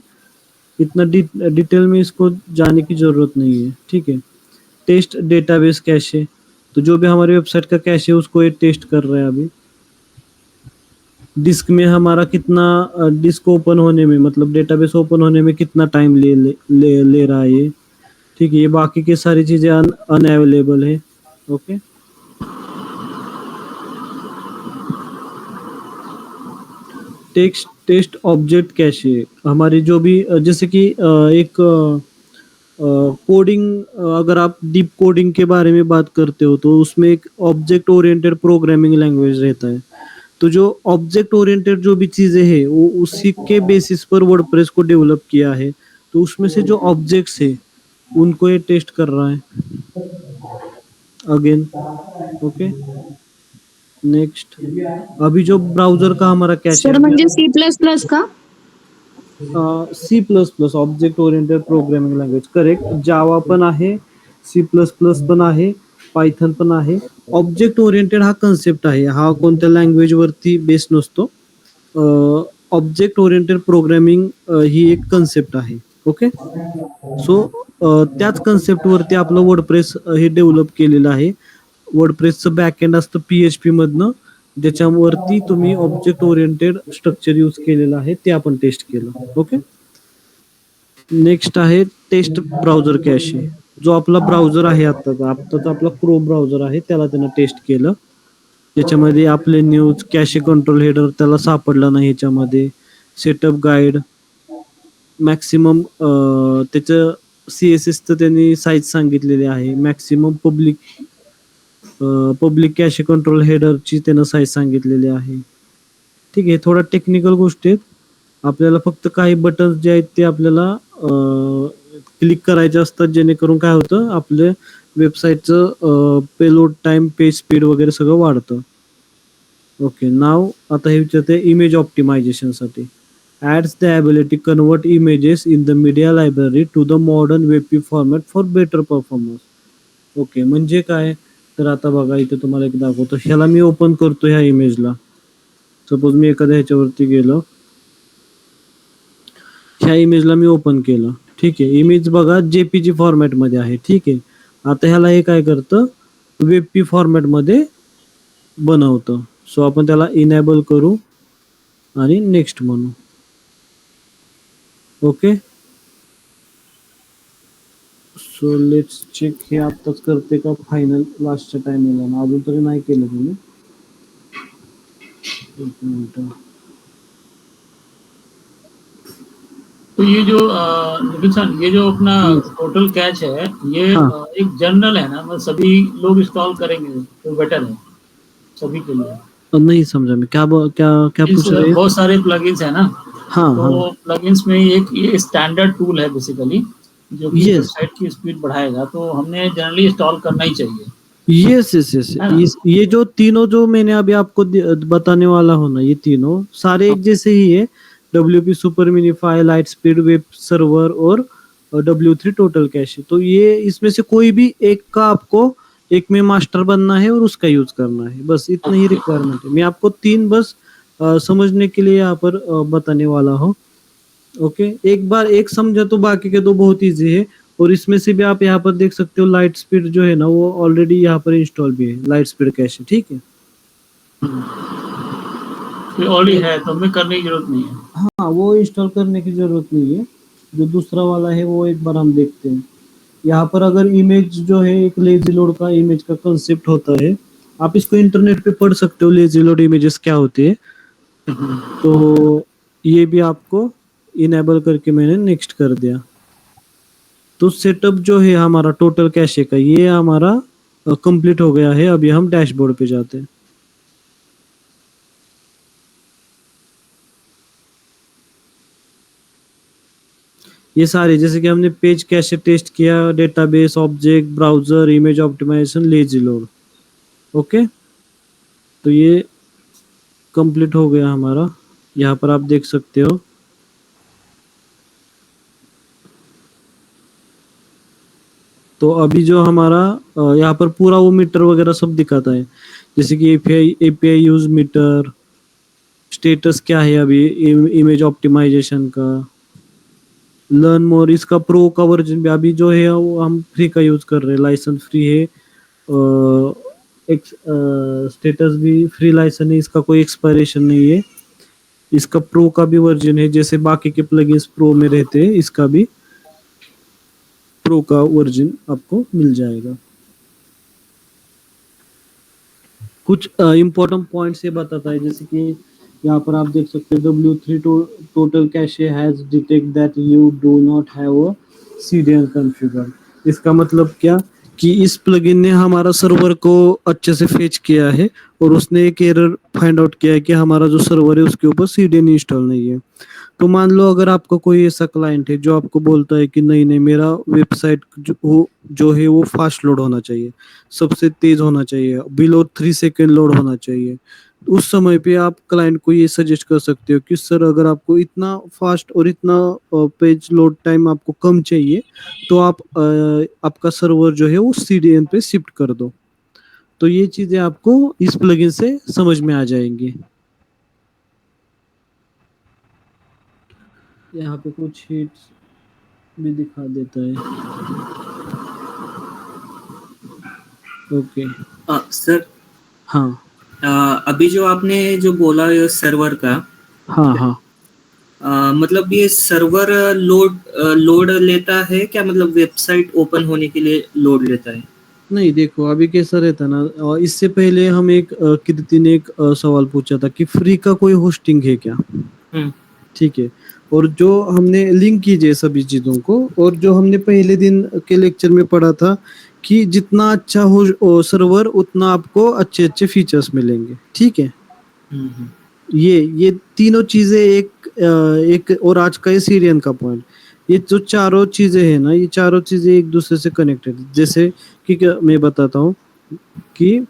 इतना डिटेल में इसको जाने की जरूरत नहीं है। ठीक है, टेस्ट डेटाबेस कैशे, तो जो भी हमारी वेबसाइट का कैशे है उसको ये टेस्ट कर रहा है। अभी डिस्क में हमारा कितना डिस्क ओपन होने में, मतलब डेटाबेस ओपन होने में कितना टाइम ले रहा है ये। ठीक है, ये बाकी की सारी चीजें अनअवेलेबल है। ओके, टेस्ट ऑब्जेक्ट कैशे, हमारी जो भी जैसे कि एक कोडिंग, अगर आप डीप कोडिंग के बारे में बात करते हो तो उसमें एक ऑब्जेक्ट ओरिएंटेड प्रोग्रामिंग लैंग्वेज रहता है। तो जो ऑब्जेक्ट ओरिएंटेड जो भी चीजें हैं वो उसी के बेसिस पर वर्डप्रेस को डेवलप किया है। तो उसमें से जो ऑब्जेक्ट्स है उनको ये टेस्ट कर रहा है अगेन। ओके, नेक्स्ट, अभी जो ब्राउजर का हमारा कैश सर म्हणजे C++ का? C++ object oriented programming language, correct. Java पण आहे, C++ पण आहे, पायथन पण आहे। ऑब्जेक्ट ओरिएंटेड हा कन्सेप्ट आहे, हा कोणत्या लँग्वेज वरती बेस नसतो। ऑब्जेक्ट ओरिएंटेड प्रोग्रामिंग ही एक कन्सेप्ट आहे। ओके, सो त्याच कन्सेप्ट वरती आपलं वर्डप्रेस हे डेव्हलप केलेलं आहे। वर्डप्रेसचं बॅकएंड असतं PHP मधनं, ज्याच्यावरती तुम्ही ऑब्जेक्ट ओरिएंटेड स्ट्रक्चर यूज केलेलं आहे, ते आपण टेस्ट केलं। ओके, नेक्स्ट आहे टेस्ट ब्राउझर कॅशे, जो आपला ब्राउझर आहे आत्ताचा आपला क्रोम ब्राउझर आहे त्याला त्यानं टेस्ट केलं। याच्यामध्ये आपले न्यूज कॅशे कंट्रोल हेडर त्याला सापडला नाही याच्यामध्ये। सेटअप गाईड मॅक्सिमम त्याचं CSS तर त्यांनी साईज सांगितलेली आहे। मॅक्सिमम पब्लिक कॅशे कंट्रोल हेडरची त्यानं साईज सांगितलेली आहे। ठीक आहे, थोडा टेक्निकल गोष्टी आहेत, आपल्याला फक्त काही बटन्स जे आहेत ते आपल्याला क्लिक करायचे असतात, जेणेकरून काय होतं आपल्या वेबसाईटचं पेलोड टाइम, पेज स्पीड वगैरे सगळं वाढतं। ओके, नाव आता हे विचारते इमेज ऑप्टिमायझेशन साठी, adds the ability to convert images in the media library to the modern WebP format for better performance. Okay, म्हणजे काय तर आता बघा इथे तुम्हाला एक दाखवतो। ह्याला मी ओपन करतो, ह्या इमेजला सपोज मी एखाद्या ह्याच्यावरती गेलो, ह्या इमेजला मी ओपन केलं। ठीक आहे. इमेज बघा जेपीजी फॉर्मॅट मध्ये आहे. ठीक आहे. आता ह्याला हे काय करतं, वेबपी फॉर्मॅट मध्ये बनवतं. सो आपण त्याला इनेबल करू आणि नेक्स्ट म्हणू. ओके. So let's check. हे आत्ताच करते का फायनल लास्टच्या टायमिंगला? अजून तरी नाही केलं तुम्ही. एक मिनिट. तो ये जो निखिल सर, ये जो अपना टोटल कैच है, ये हाँ। एक जनरल है ना, मतलब सभी लोग इंस्टॉल करेंगे तो बेटर है सभी के लिए। नहीं समझा मैं, क्या क्या क्या पूछ रहे हैं? बहुत सारे प्लगइन्स है ना, हाँ हाँ तो प्लगइन्स में एक ये स्टैंडर्ड टूल है बेसिकली, जो कि Yes. वेबसाइट की स्पीड बढ़ाएगा, तो हमने जनरली इंस्टॉल करना ही चाहिए। Yes yes yes. है ना? ये जो तीनों जो मैंने अभी आपको बताने वाला हूँ ना, ये तीनों सारे एक जैसे ही है. WP super minify, light speed, web server और W3 टोटल कैश. तो ये इसमें से कोई भी एक का आपको एक में मास्टर बनना है और उसका यूज करना है, बस इतना ही रिक्वायरमेंट है. मैं आपको तीन बस समझने के लिए यहाँ पर बताने वाला हूँ. ओके. एक बार एक समझा तो बाकी के दो बहुत इजी है. और इसमें से भी आप यहाँ पर देख सकते हो लाइट स्पीड जो है ना, वो ऑलरेडी यहाँ पर इंस्टॉल भी है, लाइट स्पीड कैश. ठीक है. ये ऑलरेडी है तो हमें करने की जरूरत नहीं है। हाँ, वो इंस्टॉल करने की जरूरत नहीं है. जो दूसरा वाला है वो एक बार हम देखते हैं. यहाँ पर अगर इमेज जो है, एक लेजी लोड का इमेज का कंसेप्ट होता है. आप इसको इंटरनेट पे पढ़ सकते हो, लेजी लोड इमेजेस क्या होते हैं. तो ये भी आपको इनेबल करके मैंने नेक्स्ट कर दिया. तो सेटअप जो है हमारा टोटल कैशे का, ये हमारा कंप्लीट हो गया है. अभी हम डैशबोर्ड पे जाते हैं. ये सारे जैसे कि हमने पेज कैशे टेस्ट किया, database, object, browser, image optimisation, lazy load. Okay. तो ये कंप्लीट हो गया हमारा. यहाँ पर आप देख सकते हो. तो अभी जो हमारा यहाँ पर पूरा वो मीटर वगैरह सब दिखाता है, जैसे कि एपीआई यूज मीटर, स्टेटस क्या है अभी इमेज ऑप्टिमाइजेशन का, लर्न मोर. इसका प्रो का वर्जन भी अभी जो है वो हम फ्री का यूज कर रहे हैं, लाइसेंस फ्री है. स्टेटस भी फ्री लाइसेंस है, इसका कोई एक्सपायरेशन नहीं है. इसका प्रो का भी वर्जन है, जैसे बाकी के प्लगइन्स प्रो में रहते हैं, इसका भी प्रो का वर्जन आपको मिल जाएगा. कुछ इम्पोर्टेंट पॉइंट्स ये बताता है, जैसे कि यहाँ पर आप देख सकते हो W3 total cache has detect that you do not have a CDN configured. इसका मतलब क्या कि इस प्लगइन ने हमारा सर्वर को अच्छे से फेच किया है और उसने एक एरर फाइंड आउट किया है कि हमारा जो सर्वर है उसके ऊपर CDN इंस्टॉल नहीं है. तो मान लो अगर आपका कोई ऐसा क्लाइंट है जो आपको बोलता है कि नहीं नहीं, मेरा वेबसाइट जो है वो फास्ट लोड होना चाहिए, सबसे तेज होना चाहिए, बिलो 3 सेकेंड लोड होना चाहिए. उस समय पे आप क्लाइंट को ये सजेस्ट कर सकते हो कि सर अगर आपको इतना फास्ट और इतना पेज लोड टाइम आपको कम चाहिए, तो आप आपका सर्वर जो है वो CDN पे शिफ्ट कर दो. तो ये चीजें आपको इस प्लगइन से समझ में आ जाएंगी. यहाँ पे कुछ हीट्स भी दिखा देता है. ओके. सर, हाँ अभी जो आपने जो बोला ये सर्वर का, हाँ हाँ. मतलब ये सर्वर लोड लेता है क्या, मतलब वेबसाइट ओपन होने के लिए लोड लेता है? नहीं, देखो अभी कैसा रहता ना, इससे पहले हम एक कीर्ति ने एक सवाल पूछा था कि फ्री का कोई होस्टिंग है क्या. ठीक है. और जो हमने लिंक कीजिए सभी चीजों को, और जो हमने पहले दिन के लेक्चर में पढ़ा था कि जितना अच्छा हो सर्वर उतना आपको अच्छे अच्छे फीचर्स मिलेंगे. ठीक है. ये तीनों चीजें एक और आज का ये CDN का पॉइंट, ये जो चारों चीजें हैं ना, ये चारों चीजें एक दूसरे से कनेक्टेड. जैसे कि मैं बताता हूँ कि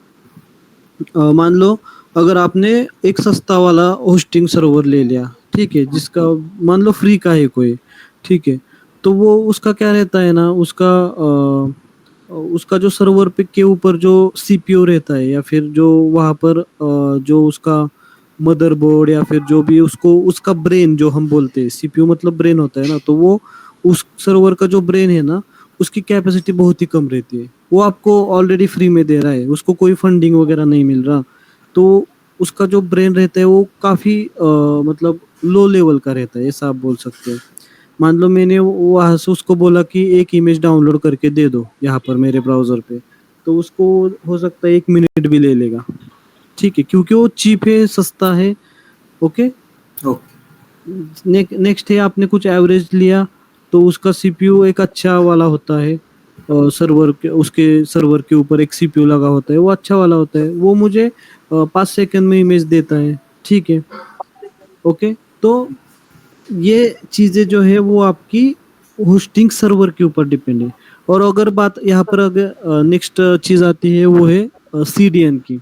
मान लो अगर आपने एक सस्ता वाला होस्टिंग सर्वर ले लिया, ठीक है, जिसका मान लो फ्री का है कोई, ठीक है, तो वो उसका क्या रहता है ना, उसका जो सर्वर पे के ऊपर जो CPU रहता है, या फिर जो वहाँ पर जो उसका मदरबोर्ड, या फिर जो भी उसका ब्रेन जो हम बोलते हैं, CPU मतलब ब्रेन होता है ना, तो वो उस सर्वर का जो ब्रेन है ना, उसकी कैपेसिटी बहुत ही कम रहती है। वो आपको ऑलरेडी फ्री में दे रहा है, उसको कोई फंडिंग वगैरह नहीं मिल रहा, तो उसका जो ब्रेन रहता है वो काफी मतलब लो लेवल का रहता है, ऐसा आप बोल सकते हैं। मान लो मैंने वहां से उसको बोला कि एक इमेज डाउनलोड करके दे दो यहाँ पर मेरे ब्राउजर पे, तो उसको हो सकता है 1 मिनट भी ले लेगा, ठीक है, क्योंकि वो चीप है, सस्ता है। ओके, नेक्स्ट है, आपने कुछ एवरेज लिया तो उसका सीपीयू एक अच्छा वाला होता है, और सर्वर के, उसके सर्वर के ऊपर एक सीपीयू लगा होता है, वो अच्छा वाला होता है, वो मुझे 5 सेकंड में इमेज देता है, ठीक है। ओके, तो ये चीजें जो है वो आपकी होस्टिंग सर्वर के ऊपर डिपेंड है। और अगर बात यहाँ पर अगर नेक्स्ट चीज आती है वो है सीडीएन की।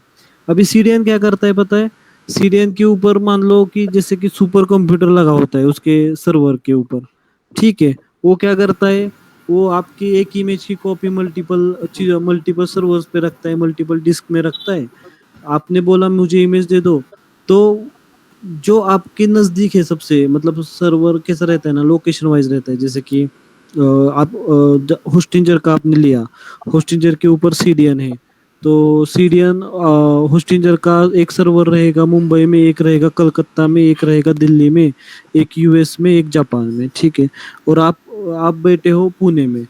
अभी सीडीएन क्या करता है पता है? सीडीएन के ऊपर मान लो कि जैसे कि सुपर कंप्यूटर लगा होता है उसके सर्वर के ऊपर, ठीक है। वो क्या करता है, वो आपकी एक इमेज की कॉपी मल्टीपल सर्वर्स पे रखता है, मल्टीपल डिस्क में रखता है। आपने बोला मुझे इमेज दे दो, तो जो आपके नजदीक है सबसे, मतलब सर्वर कैसा रहता है ना, लोकेशन वाइज रहता है। जैसे कि आप होस्टिंजर का आपने लिया, होस्टिंजर के ऊपर सीडीएन है, तो सीडीएन होस्टिंजर का एक सर्वर रहेगा मुंबई में, एक रहेगा कलकत्ता में, एक रहेगा दिल्ली में, एक यूएस में, एक जापान में, ठीक है। और आप बैठे हो पुणे में,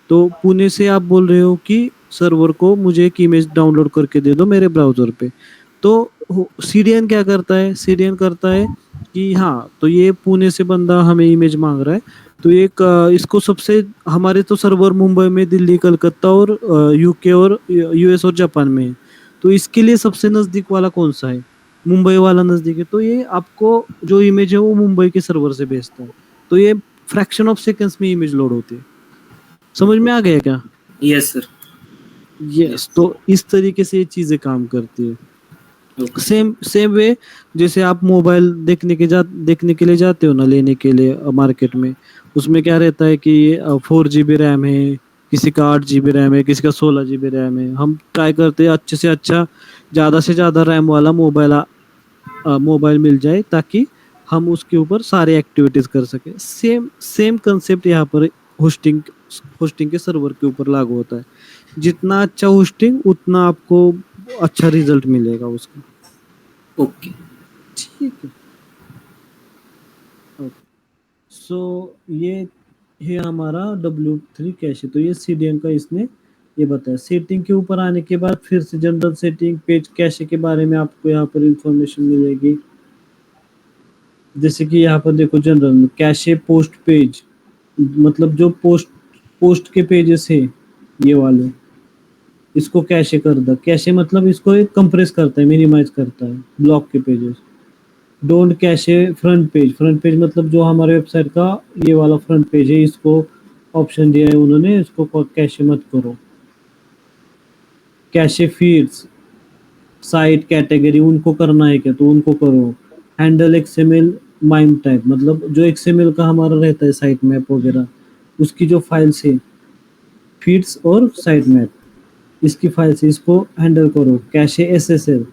तो पुणे से आप बोल रहे हो कि सर्वर को मुझे एक इमेज डाउनलोड करके दे दो मेरे ब्राउजर पे। तो सीडीएन क्या करता है, सीडीएन करता है कि हाँ, तो ये पुणे से बंदा हमें इमेज मांग रहा है, तो एक इसको सबसे, हमारे तो सर्वर मुंबई में, दिल्ली, कलकत्ता और यूके और यूएस और जापान में है, तो इसके लिए सबसे नजदीक वाला कौन सा है? मुंबई वाला नजदीक है, तो ये आपको जो इमेज है वो मुंबई के सर्वर से भेजता है, तो ये फ्रैक्शन ऑफ सेकंड्स में इमेज लोड होती है। समझ में आ गया क्या? Yes sir. यस, तो इस तरीके से ये चीजें काम करती है। सेम वे, जैसे आप मोबाइल देखने के लिए जाते हो ना, लेने के लिए मार्केट में, उसमें क्या रहता है कि 4 GB रैम है, किसी का 8 GB रैम है, किसी का 16 GB रैम है। हम ट्राई करते हैं अच्छे से अच्छा, ज़्यादा से ज़्यादा रैम वाला मोबाइल मिल जाए, ताकि हम उसके ऊपर सारे एक्टिविटीज कर सके। सेम कंसेप्ट यहाँ पर होस्टिंग के सर्वर के ऊपर लागू होता है। जितना अच्छा होस्टिंग, उतना आपको अच्छा रिजल्ट मिलेगा उसका। ओके, ठीक है। सो ये है हमारा W3 कैशे। तो ये सीडीएन का इसने ये बताया। सेटिंग के ऊपर आने के बाद फिर से जनरल सेटिंग, पेज कैशे के बारे में आपको यहाँ पर इंफॉर्मेशन मिलेगी। जैसे कि यहाँ पर देखो, जनरल में कैशे पोस्ट पेज, मतलब जो पोस्ट के पेजेस है ये वाले, इसको कैशे कर दो। कैशे मतलब इसको एक कंप्रेस करता है, मिनिमाइज करता है ब्लॉक के pages. Don't cache front page मतलब जो हमारे वेबसाइट का ये वाला फ्रंट पेज है, इसको ऑप्शन दिया है उन्होंने, इसको कैशे मत करो। कैशे फील्ड्स, साइट कैटेगरी, उनको करना है क्या तो उनको करो। हैंडल एक्सएमएल माइम टाइप, मतलब जो एक्सएमएल का हमारा रहता है साइट मैप वगैरह, उसकी जो फाइल्स है, फीड्स और साइट मैप, इसकी फाइल से इसको हैंडल करो। कैशे एसएसएल,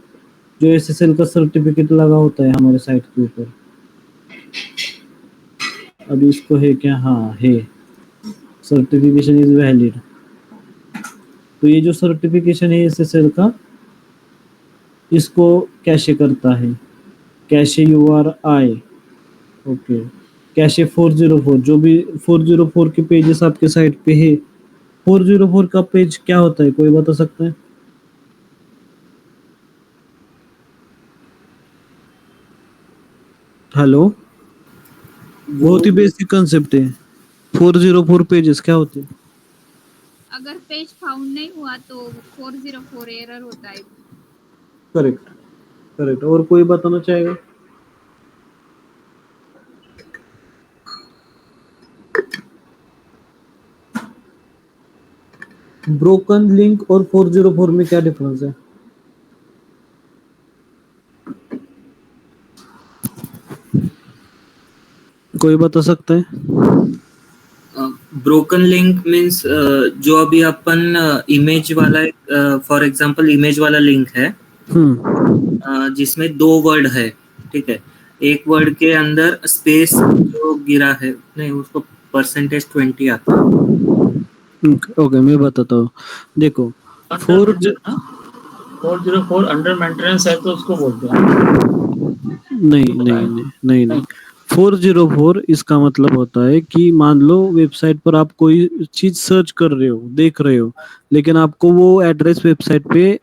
जो एसएसएल का सर्टिफिकेट लगा होता है हमारे साइट के ऊपर, अभी इसको है क्या? हाँ है, सर्टिफिकेशन इज वैलिड। तो ये जो सर्टिफिकेशन है एसएसएल का, इसको कैशे करता है। Cache URI, okay. कैशे 404, जो भी 404 के पेजेस आपके साइट पे है। 404 का पेज क्या होता है, कोई बता सकता है? हेलो, बहुत ही बेसिक कंसेप्ट है। 404 पेजेस क्या होते हैं? अगर पेज फाउंड नहीं हुआ तो 404 एरर होता है। करेक्ट। और कोई बताना चाहेगा? ब्रोकन लिंक और 404 में क्या डिफरेंस है? कोई बता सकता है? ब्रोकन लिंक मीन्स जो अभी अपन इमेज वाला, फॉर एग्जांपल इमेज वाला लिंक है, जिसमें 2 वर्ड है, ठीक है। एक वर्ड के अंदर स्पेस जो गिरा है, नहीं उसको %20 आता है। ओके मैं बताता हूँ। देखो 404 अंडर मेंटेनेंस है तो उसको बोलते हैं। नहीं 404 इसका मतलब होता है कि मान लो वेबसाइट पर आप कोई चीज सर्च कर रहे हो, देख रहे हो, लेकिन आपको वो एड्रेस वेबसाइट पे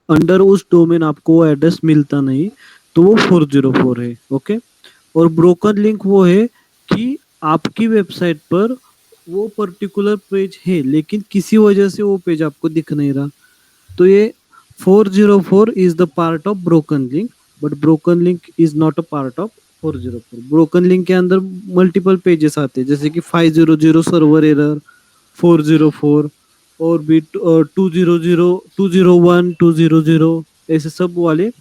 अंडर उस डोमेन आपको वो एड्रेस मिलता नहीं, तो वो 404 है। ओके। और ब्रोकन लिंक वो है कि आपकी वेबसाइट पर वो पर्टिकुलर पेज है लेकिन किसी वजह से वो पेज आपको दिख नहीं रहा, तो ये 404 is the part of broken link, but broken link is not a part of 404. Broken link के अंदर मल्टीपल पेजेस आते हैं, जैसे कि 500 सर्वर एरर, 404 और भी 200 201 200 ऐसे सब वाले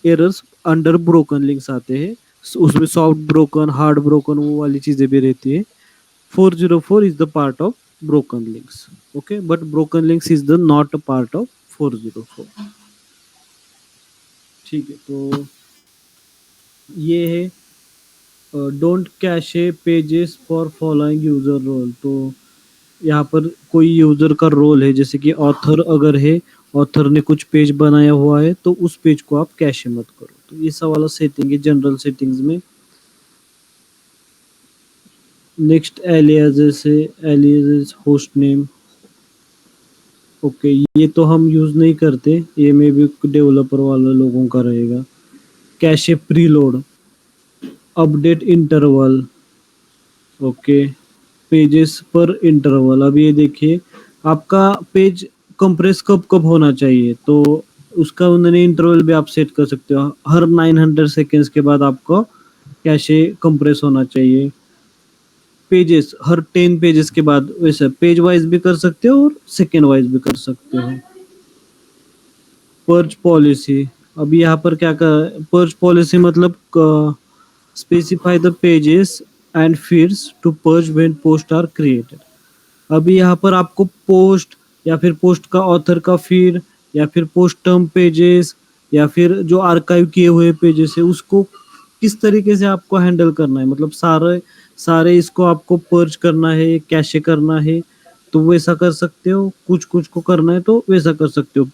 एरर्स अंडर ब्रोकन लिंक्स आते हैं। उसमें सॉफ्ट ब्रोकन, हार्ड ब्रोकन वो वाली चीजें भी रहती है। 404 is the part of broken links. Okay, but broken links is the not a part of 404. ठीक है, तो ये है don't cache pages for following user role. तो यहाँ पर कोई यूजर का रोल है, जैसे कि ऑथर अगर है, ऑथर ने कुछ पेज बनाया हुआ है तो उस पेज को आप कैशे मत करो। तो ये सब वाला सेटिंग है जनरल सेटिंग्स में। नेक्स्ट एलियासेस है, एलियासेस होस्ट नेम। ओके, ये तो हम यूज नहीं करते, ये में भी डेवलपर वाले लोगों का रहेगा। Cache preload, update interval, okay, pages पर इंटरवल। अब ये देखिए आपका पेज कंप्रेस कब कब होना चाहिए, तो उसका उन्होंने इंटरवल भी आप सेट कर सकते हो। हर 900 सेकेंड्स के बाद आपको कैशे कंप्रेस होना चाहिए। पेजेस हर 10 पेजेस के बाद, वैसे पेज वाइज भी कर सकते हो और सेकेंड वाइज भी कर सकते हो। पर्ज पॉलिसी, अब यहाँ पर क्या कर, पर्ज पॉलिसी मतलब specify the pages and feeds to purge when post are created. अभी यहाँ पर आपको पोस्ट या फिर पोस्ट का ऑथर का फीड या फिर पोस्ट टर्म पेजेस या फिर जो आर्काइव किए हुए पेजेस है उसको किस तरीके से आपको हैंडल करना है, मतलब सारे इसको आपको पर्ज करना है, कैशे करना है, तो वैसा कर सकते हो। कुछ कुछ को करना है तो वैसा कर सकते हो।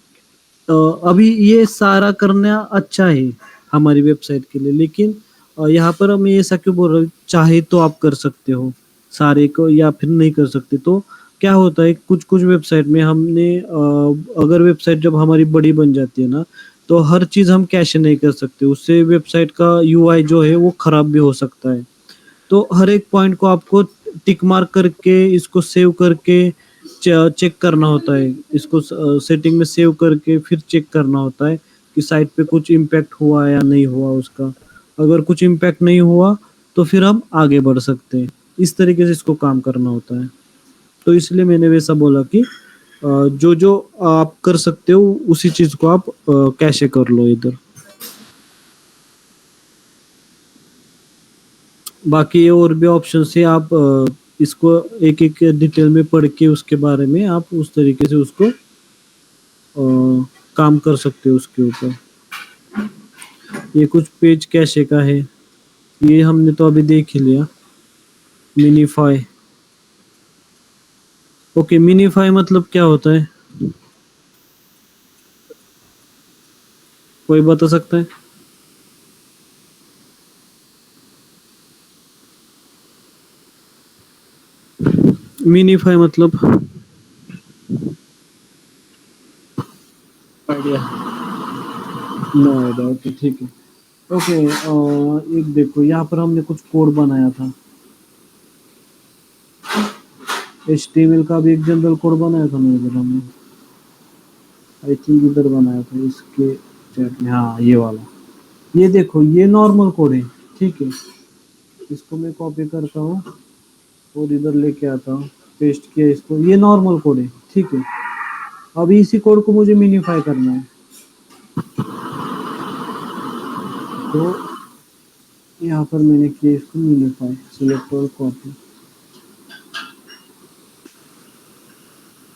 अभी ये सारा करना अच्छा है हमारी वेबसाइट के लिए, लेकिन यहाँ पर मैं ऐसा क्यों बोल रहा हूँ, चाहे तो आप कर सकते हो सारे को या फिर नहीं कर सकते। तो क्या होता है कुछ कुछ वेबसाइट में हमने अगर वेबसाइट जब हमारी बड़ी बन जाती है ना, तो हर चीज हम कैशे नहीं कर सकते, उससे वेबसाइट का यूआई जो है वो खराब भी हो सकता है। तो हर एक पॉइंट को आपको टिक मार्क करके इसको सेव करके चेक करना होता है, इसको सेटिंग में सेव करके फिर चेक करना होता है कि साइट पे कुछ इम्पैक्ट हुआ या नहीं हुआ उसका। अगर कुछ इम्पैक्ट नहीं हुआ तो फिर हम आगे बढ़ सकते हैं। इस तरीके से इसको काम करना होता है। तो इसलिए मैंने वैसा बोला कि जो जो आप कर सकते हो उसी चीज को आप कैशे कर लो इधर। बाकी और भी ऑप्शन से आप इसको एक एक डिटेल में पढ़ के उसके बारे में आप उस तरीके से उसको काम कर सकते हो उसके ऊपर। ये कुछ पेज कैशे का है, ये हमने तो अभी देख ही लिया। मिनीफाई, ओके, मिनीफाई मतलब क्या होता है, कोई बता सकता है? मिनीफाई मतलब आइडिया नो आइडिया। ओके ठीक है। ओके, एक देखो यहाँ पर हमने कुछ कोड बनाया था, HTML का भी एक जनरल कोड बनाया था ना इधर हमने, आई थिंक इधर बनाया था इसके चैट में, हाँ ये वाला। ये देखो ये नॉर्मल कोड है, ठीक है। इसको मैं कॉपी करता हूँ और इधर लेके आता हूँ, पेस्ट किया इसको, ये नॉर्मल कोड है, ठीक है। अब इसी कोड को मुझे मिनीफाई करना है, तो यहाँ पर मैंने किया इसको मिनीफाई, सिलेक्ट और कॉपी।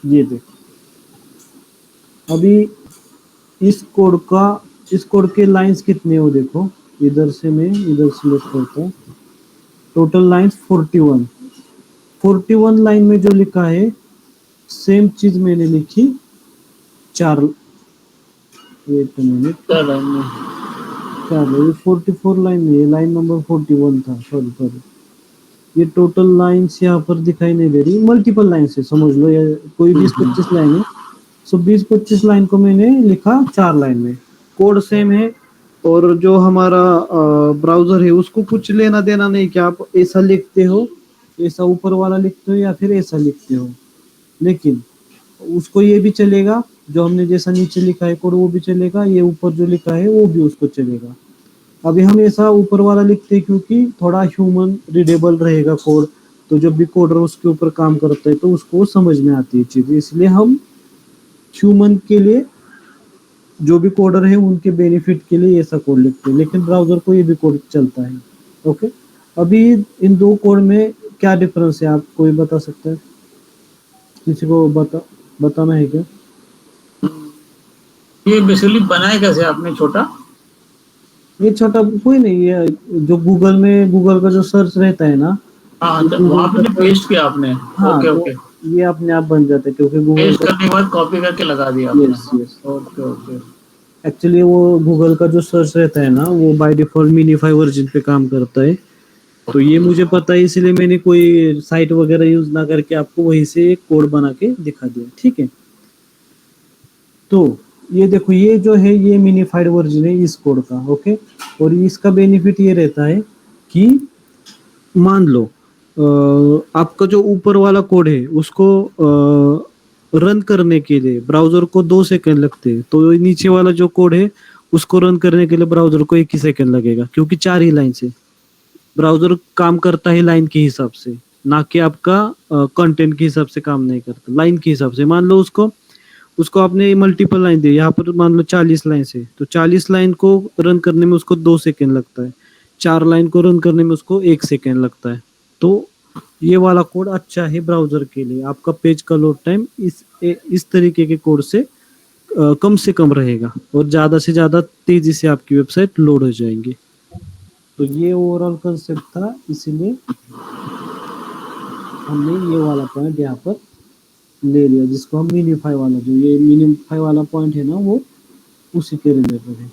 ये देखो अभी इस कोड के लाइंस कितने हो देखो, इधर से मैं इधर सिलेक्ट करता हूँ, टोटल लाइंस 41, 41 लाइन में जो लिखा है सेम चीज मैंने लिखी 4 वेट मिनट क्या लाइन में? 44 लाइन में, ये लाइन नंबर 41 था, सॉरी ये टोटल लाइन्स यहाँ पर दिखाई नहीं दे रही, मल्टीपल लाइन से समझ लो, या कोई 20-25 लाइन है, सो 20-25 लाइन को मैंने लिखा 4 लाइन में, कोड सेम है। और जो हमारा ब्राउजर है उसको कुछ लेना देना नहीं कि आप ऐसा लिखते हो, ऐसा ऊपर वाला लिखते हो या फिर ऐसा लिखते हो, लेकिन उसको ये भी चलेगा, जो हमने जैसा नीचे लिखा है कोड वो भी चलेगा, ये ऊपर जो लिखा है वो भी उसको चलेगा। अभी हम ऐसा ऊपर वाला लिखते हैं क्योंकि थोड़ा ह्यूमन रीडेबल रहेगा कोड, तो जब भी कोडर उसके ऊपर काम करता है तो उसको समझ में आती है चीज, इसलिए हम ह्यूमन के लिए, जो भी कोडर है उनके बेनिफिट के लिए ऐसा कोड लिखते हैं, लेकिन ब्राउजर को ये भी कोड चलता है। ओके, अभी इन दो कोड में क्या डिफरेंस है, आप कोई बता सकता है? किसी को बताना है क्या? ये बेसिकली बनाया कैसे आपने छोटा? ये छोटा कोई नहीं है, जो गूगल का जो सर्च रहता है ना, हाँ, तो वहाँ पे पेस्ट किया आपने? हाँ, ओके तो ओके, ये अपने आप बन जाता है क्योंकि गूगल पेस्ट करने के बाद कॉपी करके लगा दिया आपने। यस ओके ओके, एक्चुअली वो गूगल का जो सर्च रहता है ना वो बाय डिफॉल्ट मिनीफाई वर्जन पे काम करता है, तो ये मुझे पता है, इसलिए मैंने कोई साइट वगैरह यूज ना करके आपको वहीं से एक कोड बना के दिखा दिया, ठीक है। तो ये देखो, ये जो है ये मिनीफाइड वर्जन है इस कोड का, ओके। और इसका बेनिफिट ये रहता है कि मान लो आपका जो ऊपर वाला कोड है उसको रन करने के लिए ब्राउजर को 2 सेकंड लगते हैं, तो नीचे वाला जो कोड है उसको रन करने के लिए ब्राउजर को 1 ही सेकंड लगेगा, क्योंकि 4 ही लाइन से ब्राउजर काम करता है लाइन के हिसाब से, ना कि आपका कंटेंट के हिसाब से काम नहीं करता, लाइन के हिसाब से। मान लो उसको आपने मल्टीपल लाइन दी, यहाँ पर मान लो 40 लाइन से, तो 40 लाइन को रन करने में उसको 2 सेकंड लगता है, 4 लाइन को रन करने में उसको 1 सेकंड लगता है। तो ये वाला कोड अच्छा है ब्राउजर के लिए, आपका पेज का लोड टाइम इस तरीके के कोड से कम रहेगा और ज्यादा से ज्यादा तेजी से आपकी वेबसाइट लोड हो जाएंगी। तो ये ओवरऑल कंसेप्ट था, इसीलिए हमने ये वाला पॉइंट यहाँ पर ले लिया, जिसको हम मिनीफाई वाला, जो ये मिनीफाई वाला पॉइंट है ना वो उसी के रिलेटेड है।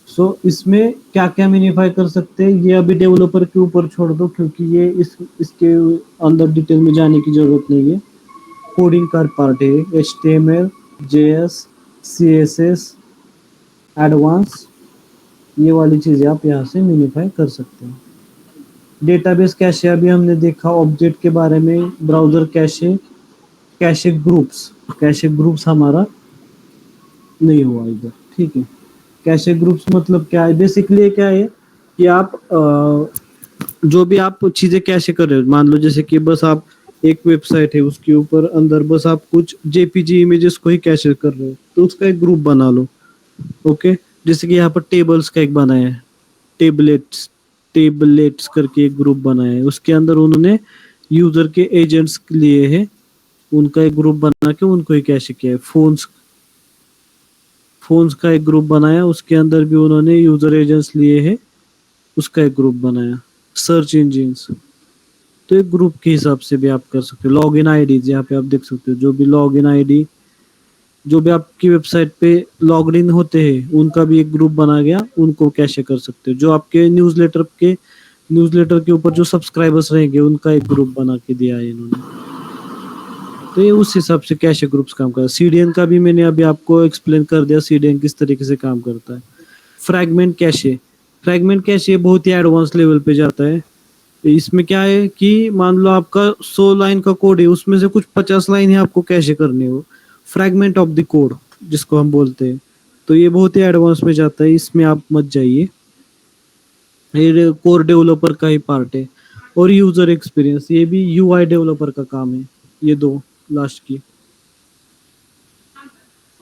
सो इसमें क्या क्या मिनीफाई कर सकते हैं ये अभी डेवलपर के ऊपर छोड़ दो, क्योंकि ये इसके अंदर डिटेल में जाने की जरूरत नहीं है। कोडिंग का पार्ट है, HTML, JS, CSS, एडवांस, ये वाली चीजें आप यहाँ से मिनीफाई कर सकते हैं। डेटाबेस कैशे अभी हमने देखा, ऑब्जेक्ट के बारे में, ब्राउजर कैशे ग्रुप्स हमारा नहीं हुआ इधर, ठीक है। कैशे ग्रुप्स मतलब क्या है, बेसिकली क्या है कि आप जो भी आप चीजें कैशे कर रहे हो, मान लो जैसे कि बस आप एक वेबसाइट है उसके ऊपर अंदर बस आप कुछ JPG इमेजेस को ही कैशे कर रहे हो, तो उसका एक ग्रुप बना लो, ओके। जैसे कि यहाँ पर टेबल्स का एक बनाया है, टेबलेट्स करके एक ग्रुप बनाया है, उसके अंदर उन्होंने यूजर के एजेंट्स लिए हैं, उनका एक ग्रुप बना के उनको ही कैशे किया है। फोन्स का एक ग्रुप बनाया, उसके अंदर भी उन्होंने यूजर एजेंट्स लिए हैं, उसका एक ग्रुप बनाया। सर्च इंजिन्स, तो एक ग्रुप के हिसाब से भी आप कर सकते हो। लॉगिन आईडी, यहाँ पे आप देख सकते हो, जो भी लॉगिन आईडी जो भी आपकी वेबसाइट पे लॉग इन होते हैं उनका भी एक ग्रुप बना गया, उनको कैशे कर सकते हो। जो आपके न्यूज़लेटर के ऊपर जो सब्सक्राइबर्स रहेंगे उनका एक ग्रुप बना के दिया है इन्होंने, तो ये उस हिसाब से कैशे ग्रुप्स काम करता है। CDN का भी मैंने अभी आपको एक्सप्लेन कर दिया, CDN किस तरीके से काम करता है। फ्रैगमेंट कैशे बहुत ही एडवांस लेवल पे जाता है। इसमें क्या है कि मान लो आपका 100 लाइन का कोड है, उसमें से कुछ 50 लाइन है आपको कैशे करनी हो, फ्रैगमेंट ऑफ द कोड जिसको हम बोलते हैं, तो ये बहुत ही एडवांस में जाता है, इसमें आप मत जाइए, ये कोर डेवलपर का ही पार्ट है। और यूजर एक्सपीरियंस, ये भी UI डेवलपर का काम है, ये दो लास्ट की।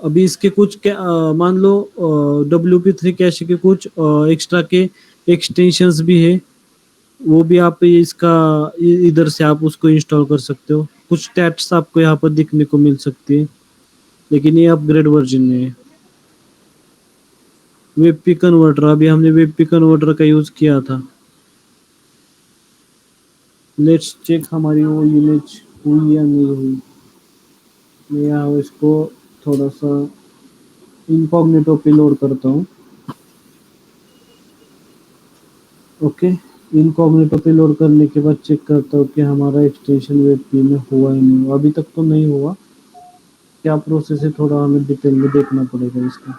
अभी इसके कुछ मान लो WP3 कैशे के कुछ एक्स्ट्रा के एक्सटेंशंस भी है, वो भी आप इसका इधर से आप उसको इंस्टॉल कर सकते हो। कुछ स्टैट्स आपको यहाँ पर दिखने को मिल सकती है, लेकिन ये अपग्रेड वर्जन में है। वेबपी कन्वर्टर, अभी हमने वेबपी कन्वर्टर का यूज किया था, लेट्स चेक हमारी वो इमेज हुई या नहीं हुई। मैं यहाँ इसको थोड़ा सा इनकॉग्निटो पे लोड करता हूँ। ओके, इनकॉग्निटो पे लोड करने के बाद चेक करता हूँ कि हमारा एक्सटेंशन वेब में हुआ ही नहीं हुआ। अभी तक तो नहीं हुआ। क्या प्रोसेस है, थोड़ा हमें डिटेल में देखना पड़ेगा इसका।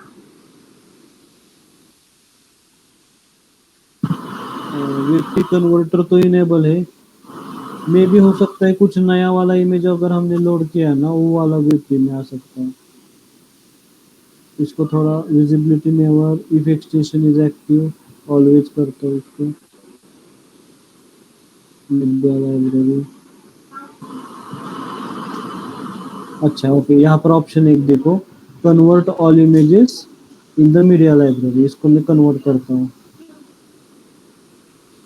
वेब कन्वर्टर तो इनेबल है। मे भी हो सकता है कुछ नया वाला इमेज अगर हमने लोड किया है ना, वो वाला वेब में आ सकता है। इसको थोड़ा visibility never if extension is active always करता हूँ इसको। मीडिया लाइब्रेरी, अच्छा ओके, यहाँ पर ऑप्शन एक देखो, convert all images in the media library. इसको मैं कन्वर्ट करता हूँ।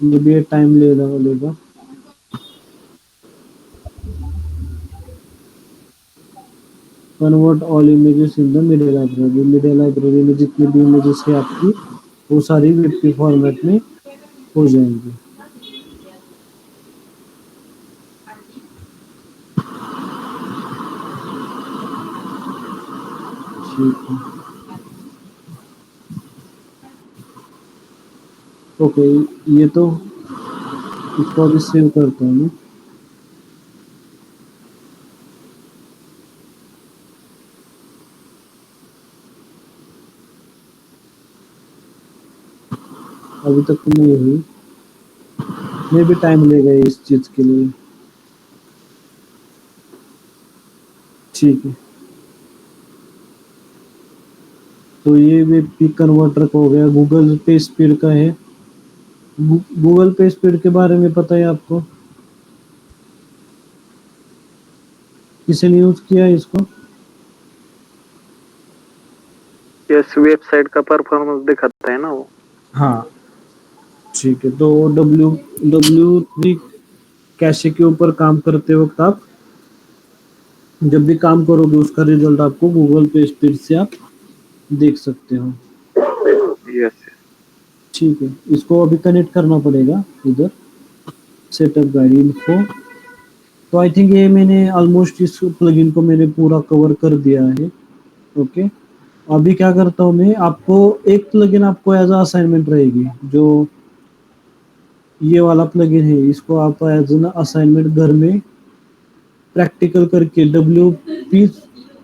ये भी टाइम लेगा। Convert all images in the media library. Media library में जितनी भी इमेजेस है आपकी, वो सारी वेब फॉर्मेट में हो जाएंगी। ठीक है, ओके, ये तो इसको अभी सेव करता हूँ मैं। अभी तक तो नहीं हुई, मे भी टाइम लेगा इस चीज के लिए। ठीक है, तो ये वेब पिक कन्वर्टर का हो गया। गूगल पे स्पीड का है। गूगल पे स्पीड के बारे में पता है आपको? किसी ने यूज किया है इसको? यस, वेबसाइट का परफॉर्मेंस दिखाता है ना वो। हाँ, ठीक है, तो W3 कैशे के ऊपर काम करते वक्त आप जब भी काम करोगे उसका रिजल्ट आपको गूगल पे स्पीड से आप देख सकते हो। यस। ठीक है, इसको अभी कनेक्ट करना पड़ेगा इधर सेटअप गाइड इन्फो। तो आई थिंक ये मैंने ऑलमोस्ट इस प्लगइन को मैंने पूरा कवर कर दिया है। ओके, अभी क्या करता हूँ मैं, आपको एक प्लगइन आपको एज असाइनमेंट रहेगी। जो ये वाला प्लगइन है, इसको आप एज एन असाइनमेंट घर में प्रैक्टिकल करके WP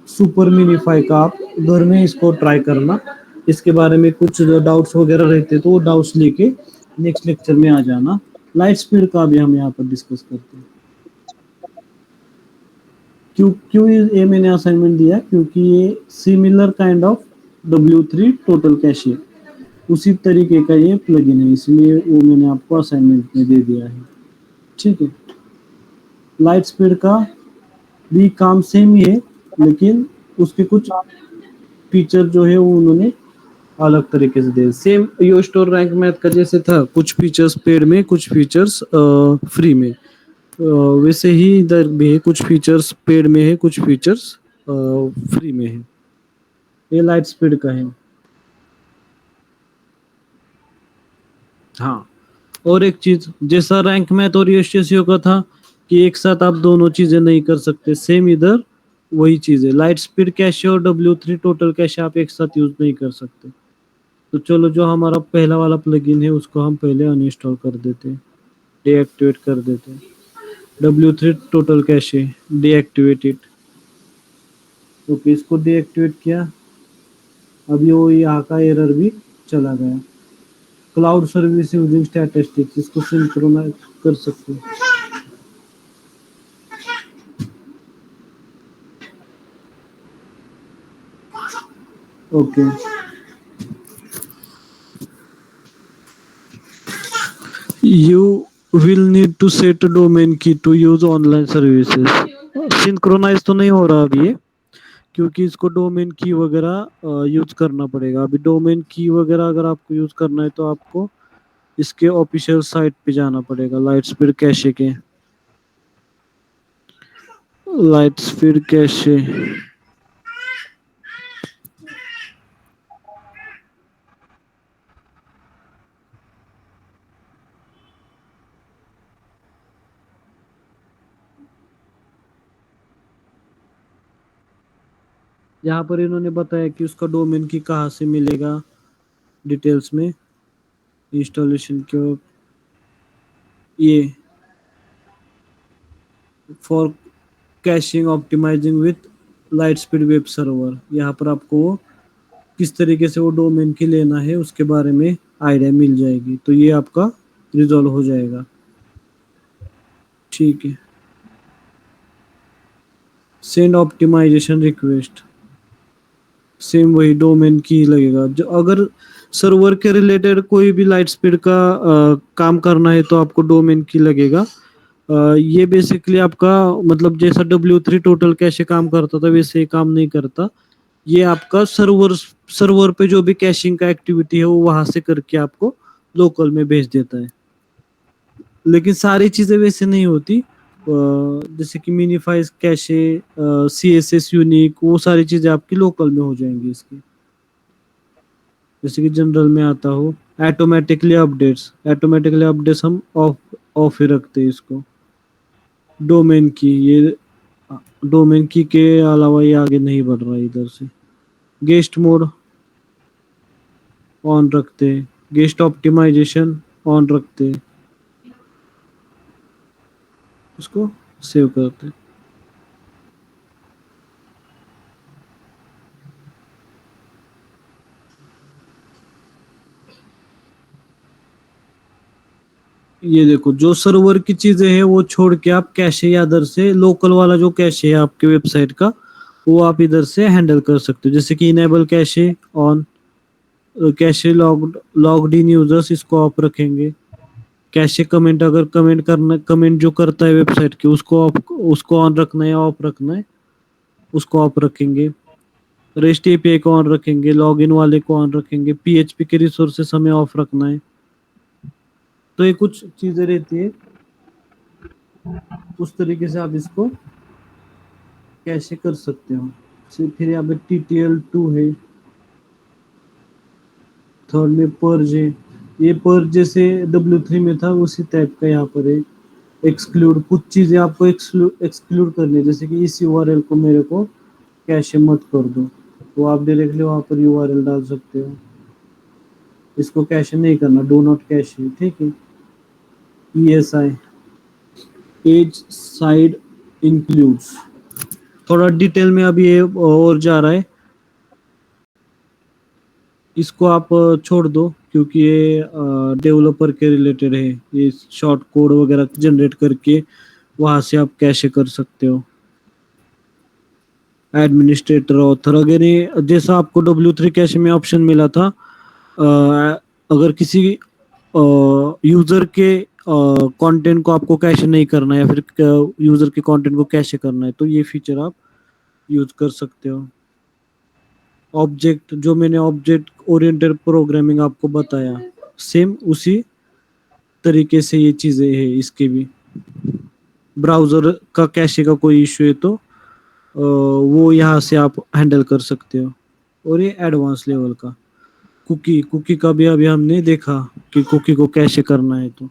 सुपर मिनीफाई का आप घर में इसको ट्राई करना। इसके बारे में कुछ डाउट्स वगैरह रहते तो वो डाउट्स लेके नेक्स्ट लेक्चर में आ जाना। लाइट स्पीड का भी हम यहाँ पर डिस्कस करते हैं। क्यों क्यों ये मैंने असाइनमेंट दिया, क्योंकि ये similar kind of W3 total cache उसी तरीके का ये प्लगइन है, इसलिए वो मैंने आपको असाइनमेंट में दे दिया है। ठीक है, लाइट स्पीड का भी काम सेम ही है, लेकिन उसके कुछ फीचर जो है वो उन्होंने अलग तरीके से दे। सेम यो स्टोर रैंक मैथ का जैसे था, कुछ फीचर्स पेड में, कुछ फीचर्स फ्री में, वैसे ही इधर भी है, कुछ फीचर्स पेड में है, कुछ फीचर्स फ्री में है। ये लाइट स्पीड का है। हाँ, और एक चीज, जैसा रैंक मैथ और एसटीसीओ का था कि एक साथ आप दोनों चीजें नहीं कर सकते, सेम इधर वही चीज है। लाइट स्पीड कैशे और W3 टोटल कैशे आप एक साथ यूज नहीं कर सकते। तो चलो, जो हमारा पहला वाला प्लगइन है उसको हम पहले अनइंस्टॉल कर देते हैं, डीएक्टिवेट कर देते हैं। W3 total cache deactivated. Okay, इसको डीएक्टिवेट किया। अभी वो यहाँ का एरर भी चला गया। क्लाउड सर्विस यूजिंग स्टैटिस्टिक्स, इसको सिंक्रोनाइज कर सकते हैं। Okay, you will need to set a domain key to use online services। Synchronise तो नहीं हो रहा अभी ये, क्योंकि इसको डोमेन की वगैरह यूज करना पड़ेगा। अभी डोमेन की वगैरह अगर आपको यूज करना है तो आपको इसके ऑफिशियल साइट पे जाना पड़ेगा, लाइट स्पीड कैशे के। लाइट स्पीड कैशे, यहाँ पर इन्होंने बताया कि उसका डोमेन की कहाँ से मिलेगा डिटेल्स में, इंस्टॉलेशन के वक्त ये for caching optimising with LiteSpeed web server, यहाँ पर आपको वो किस तरीके से वो डोमेन की लेना है उसके बारे में आइडिया मिल जाएगी, तो ये आपका रिजॉल्व हो जाएगा। ठीक है, सेंड ऑप्टिमाइजेशन रिक्वेस्ट, सेम वही डोमेन की लगेगा। जो अगर सर्वर के रिलेटेड कोई भी लाइट स्पीड का काम करना है तो आपको डोमेन की लगेगा। ये बेसिकली आपका मतलब जैसा W3 टोटल कैशे काम करता था वैसे ही काम नहीं करता। ये आपका सर्वर पे जो भी कैशिंग का एक्टिविटी है वो वहां से करके आपको लोकल में भेज देता है। लेकिन सारी चीजें वैसे नहीं होती, जैसे कि मिनीफाइज कैशे, CSS यूनिक, वो सारी चीजें आपकी लोकल में हो जाएंगी इसकी। जैसे कि जनरल में आता हो ऑटोमेटिकली अपडेट्स हम ऑफ ही रखते हैं इसको। डोमेन की के अलावा ये आगे नहीं बढ़ रहा है इधर से। गेस्ट मोड ऑन रखते, गेस्ट ऑप्टिमाइजेशन ऑन रखते, उसको सेव करते। ये देखो जो सर्वर की चीजें हैं वो छोड़ के आप कैशे या इधर से लोकल वाला जो कैशे है आपके वेबसाइट का वो आप इधर से हैंडल कर सकते हो। जैसे कि enable cache on, cache logged in users, इसको आप रखेंगे। कैशे कमेंट, अगर कमेंट जो करता है वेबसाइट के उसको ऑन रखना है, ऑफ रखना है, उसको ऑफ रखेंगे। रेस्ट एपीआई को ऑन रखेंगे, लॉगिन वाले को ऑन रखेंगे, PHP के रिसोर्सेस हमें ऑफ रखना है। तो ये कुछ चीजें रहती है, उस तरीके से आप इसको कैसे कर सकते हो। फिर यहाँ पे TTL2 है, थर्ड में पर्ज है। ये पर्ज जैसे W3 में था उसी टाइप का यहाँ पर है। एक्सक्लूड, कुछ चीजें आपको एक्सक्लूड करनी है, जैसे कि इस URL को मेरे को कैशे मत कर दो, तो आप डायरेक्टली वहां पर URL डाल सकते हो। इसको कैशे नहीं करना, डू नॉट कैशे, ठीक है। ESI, एज साइड इंक्लूड्स, थोड़ा डिटेल में अभी ये और जा रहा है, इसको आप छोड़ दो क्योंकि ये डेवलपर के रिलेटेड है। ये शॉर्ट कोड वगैरह जनरेट करके वहां से आप कैशे कर सकते हो। एडमिनिस्ट्रेटर ऑथर, अगर ये जैसा आपको W3 कैशे में ऑप्शन मिला था, अगर किसी यूजर के कंटेंट को आपको कैशे नहीं करना है या फिर यूजर के कंटेंट को कैशे करना है तो ये फीचर आप यूज कर सकते हो। ऑब्जेक्ट, जो मैंने ऑब्जेक्ट ओरिएंटेड प्रोग्रामिंग आपको बताया, सेम उसी तरीके से ये चीजें है इसके भी। ब्राउजर का कैशे का कोई इश्यू है तो वो यहाँ से आप हैंडल कर सकते हो। और ये एडवांस लेवल का कुकी का भी अभी हमने देखा कि कुकी को कैशे करना है तो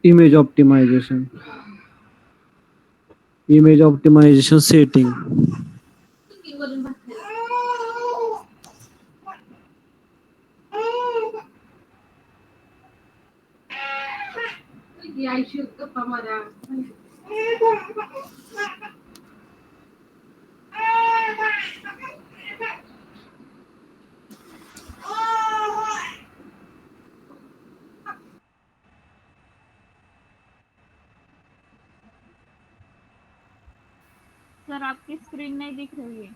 इमेज ऑप्टिमाइजेशन सेटिंग, सर आपकी स्क्रीन नहीं दिख रही है।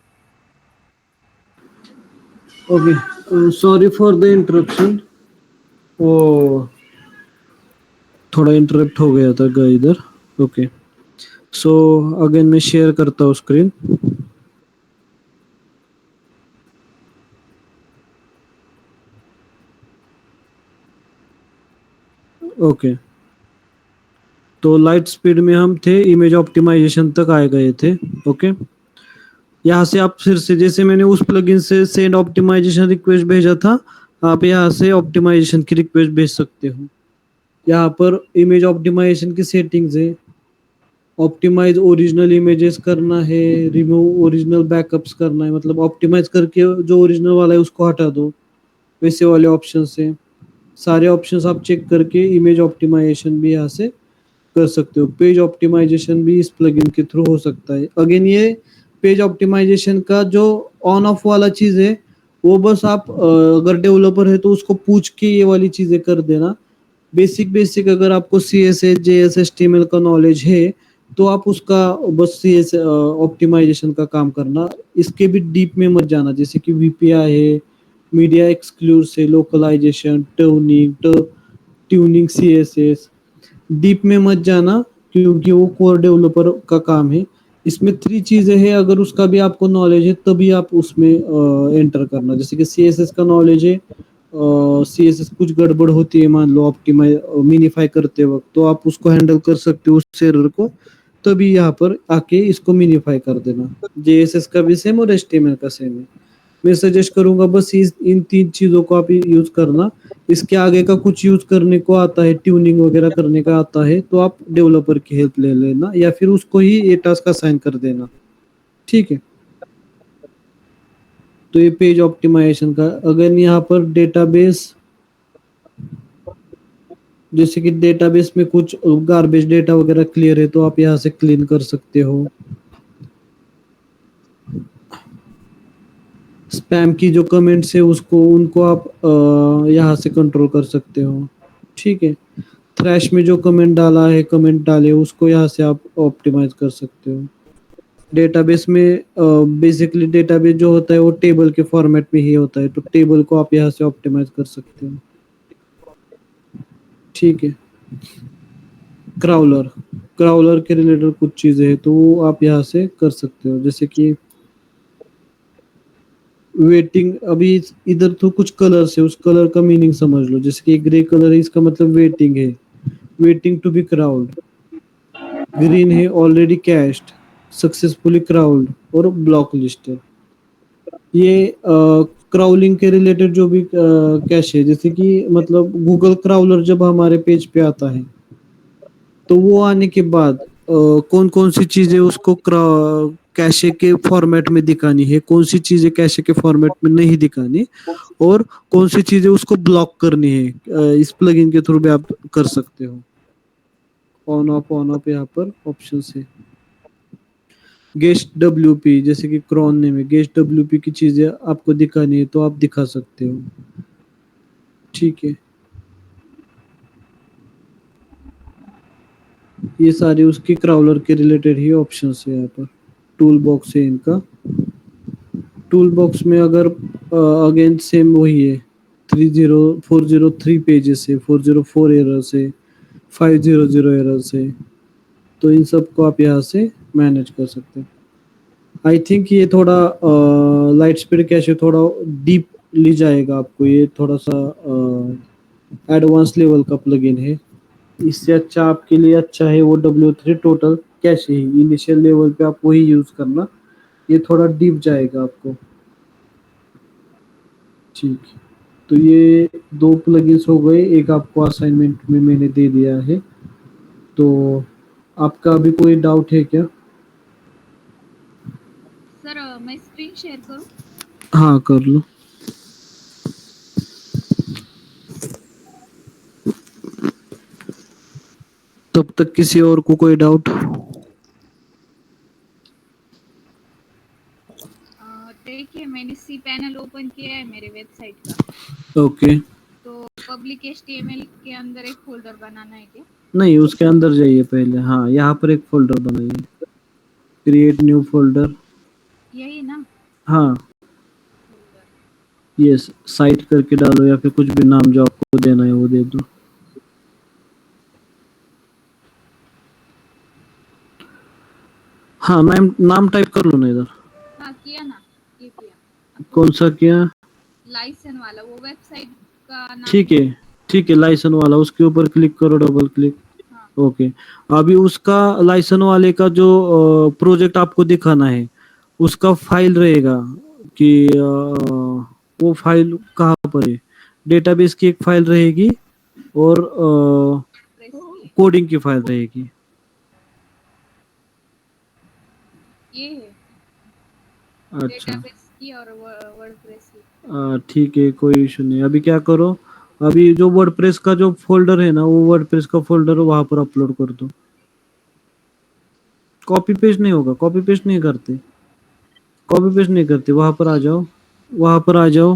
Okay, sorry for the interruption, वो थोड़ा इंटरप्ट हो गया था इधर। ओके, सो अगेन मैं शेयर करता हूँ स्क्रीन। ओके, तो लाइट स्पीड में हम थे, इमेज ऑप्टिमाइजेशन तक आए गए थे। ओके, यहाँ से आप फिर से, जैसे मैंने उस प्लगइन से सेंड ऑप्टिमाइजेशन रिक्वेस्ट भेजा था, आप यहाँ से ऑप्टिमाइजेशन की रिक्वेस्ट भेज सकते हो। यहाँ पर इमेज ऑप्टिमाइजेशन की सेटिंग्स है, ऑप्टिमाइज ओरिजिनल इमेजेस करना है, रिमूव ओरिजिनल बैकअप्स करना है, मतलब ऑप्टिमाइज करके जो ओरिजिनल वाला है उसको हटा दो, वैसे वाले ऑप्शन से सारे ऑप्शंस आप चेक करके इमेज ऑप्टिमाइजेशन भी यहाँ से कर सकते हो। पेज ऑप्टिमाइजेशन भी इस प्लगइन के थ्रू हो सकता है। अगेन ये पेज ऑप्टिमाइजेशन का जो ऑन ऑफ वाला चीज है वो बस आप अगर डेवलपर है तो उसको पूछ के ये वाली चीजें कर देना। बेसिक अगर आपको CSS JS HTML का नॉलेज है तो आप उसका बस CS ऑप्टिमाइजेशन का काम करना, इसके भी डीप में मत जाना। जैसे कि VPI है, मीडिया एक्सक्लूसिव से लोकलाइजेशन, ट्यूनिंग CSS, डीप में मत जाना क्योंकि वो कोर डेवलपर का काम है। इसमें 3 चीजें हैं, अगर उसका भी आपको नॉलेज है तभी आप उसमें एंटर करना। जैसे कि CSS का नॉलेज है, CSS कुछ गड़बड़ होती है मान लो ऑप्टिमाइज मिनिफाई करते वक्त, तो आप उसको हैंडल कर सकते हो उस एरर को, तभी यहाँ पर आके इसको मिनिफाई कर देना। JSS का भी सेम और HTML का सेम है। मैं सजेस्ट करूंगा बस इन 3 चीजों को आप यूज करना। इसके आगे का कुछ यूज करने को आता है, ट्यूनिंग वगैरह करने का आता है तो आप डेवलपर की हेल्प ले लेना या फिर उसको ही ये टास्क असाइन कर देना, ठीक है। तो ये पेज ऑप्टिमाइजेशन का। अगर यहाँ पर डेटाबेस, जैसे कि डेटाबेस में कुछ गार्बेज डेटा वगैरह क्लियर है तो आप यहाँ से क्लीन कर सकते हो। स्पैम की जो कमेंट्स है उनको आप यहाँ से कंट्रोल कर सकते हो, ठीक है। थ्रैश में जो कमेंट डाले उसको यहाँ से आप ऑप्टिमाइज कर सकते हो। डेटाबेस में बेसिकली डेटाबेस जो होता है वो टेबल के फॉर्मेट में ही होता है, तो टेबल को आप यहाँ से ऑप्टिमाइज कर सकते हो, ठीक है। क्राउलर के रिलेटेड कुछ चीजें हैं तो वो आप यहाँ से कर सकते हो। जैसे कि वेटिंग, अभी इधर तो कुछ कलर से उस कलर का मीनिंग समझ लो। जैसे कि ग्रे कलर है, इसका मतलब वेटिंग है, waiting to be crawled. Green है, ऑलरेडी कैश्ड, सक्सेसफुली क्राउड और ब्लॉक लिस्टेड। ये क्राउलिंग के रिलेटेड जो भी कैश है, जैसे कि मतलब गूगल क्राउलर जब हमारे पेज पे आता है तो वो आने के बाद कौन कौन सी चीजें उसको कैशे के फॉर्मेट में दिखानी है, कौन सी चीजें कैशे के फॉर्मेट में नहीं दिखानी, और कौन सी चीजें उसको ब्लॉक करनी है, इस प्लगइन के थ्रू भी आप कर सकते हो। ऑन ऑफ यहाँ पर ऑप्शन है। गेस्ट WP, जैसे कि क्रॉन नेम है, गेस्ट WP की चीजें आपको दिखानी है तो आप दिखा सकते हो, ठीक है। ये सारे उसकी क्राउलर के रिलेटेड ही ऑप्शंस है। यहाँ पर टूल बॉक्स है इनका। टूल बॉक्स में अगर अगेन सेम वही है, 403 पेजेस है, 404 एरर्स है, 500 एरर्स है, तो इन सब को आप यहाँ से मैनेज कर सकते हैं। आई थिंक ये थोड़ा लाइट स्पीड कैशे थोड़ा डीप ली जाएगा आपको, ये थोड़ा सा एडवांस लेवल का प्लगइन है। इससे अच्छा आपके लिए अच्छा है वो W3 टोटल कैशे ही, इनिशियल लेवल पे आप वही यूज करना, ये थोड़ा डीप जाएगा आपको, ठीक। तो ये 2 प्लगइन्स हो गए, एक आपको असाइनमेंट में मैंने दे दिया है। तो आपका अभी कोई डाउट है क्या? सर मैं स्क्रीन शेयर करूं? हाँ कर लो। तब तक किसी और को कोई डाउट? देखिए मैंने सी पैनल ओपन किया है मेरे वेबसाइट का। ओके। तो पब्लिक HTML के अंदर एक फोल्डर बनाना है क्या? नहीं, उसके अंदर जाइए पहले। हाँ, यहाँ पर एक फोल्डर बनाइए, क्रिएट न्यू फोल्डर। यही ना? हाँ यस, साइट करके डालो या फिर कुछ भी नाम जो आपको देना है वो दे दो। हाँ नाम टाइप कर लो ना इधर। हाँ किया ना, ये किया। कौन सा किया? लाइसेंस वाला, वो वेबसाइट का नाम। ठीक है, लाइसेंस वाला, उसके ऊपर क्लिक करो, डबल क्लिक। हाँ। ओके, अभी उसका लाइसेंस वाले का जो प्रोजेक्ट आपको दिखाना है उसका फाइल रहेगा कि वो फाइल कहाँ पर है। डेटाबेस की एक फाइल रहेगी और कोडिंग की फाइल रहेगी। ये है अच्छा डेटाबेस की और वर्डप्रेस की। ठीक है, कोई इशू नहीं। अभी क्या करो, अभी जो वर्डप्रेस का जो फोल्डर है ना, वो वर्डप्रेस का फोल्डर वहां पर अपलोड कर दो। कॉपी पेस्ट नहीं होगा, कॉपी पेस्ट नहीं करते, कॉपी पेस्ट नहीं करते। वहां पर आ जाओ, वहां पर आ जाओ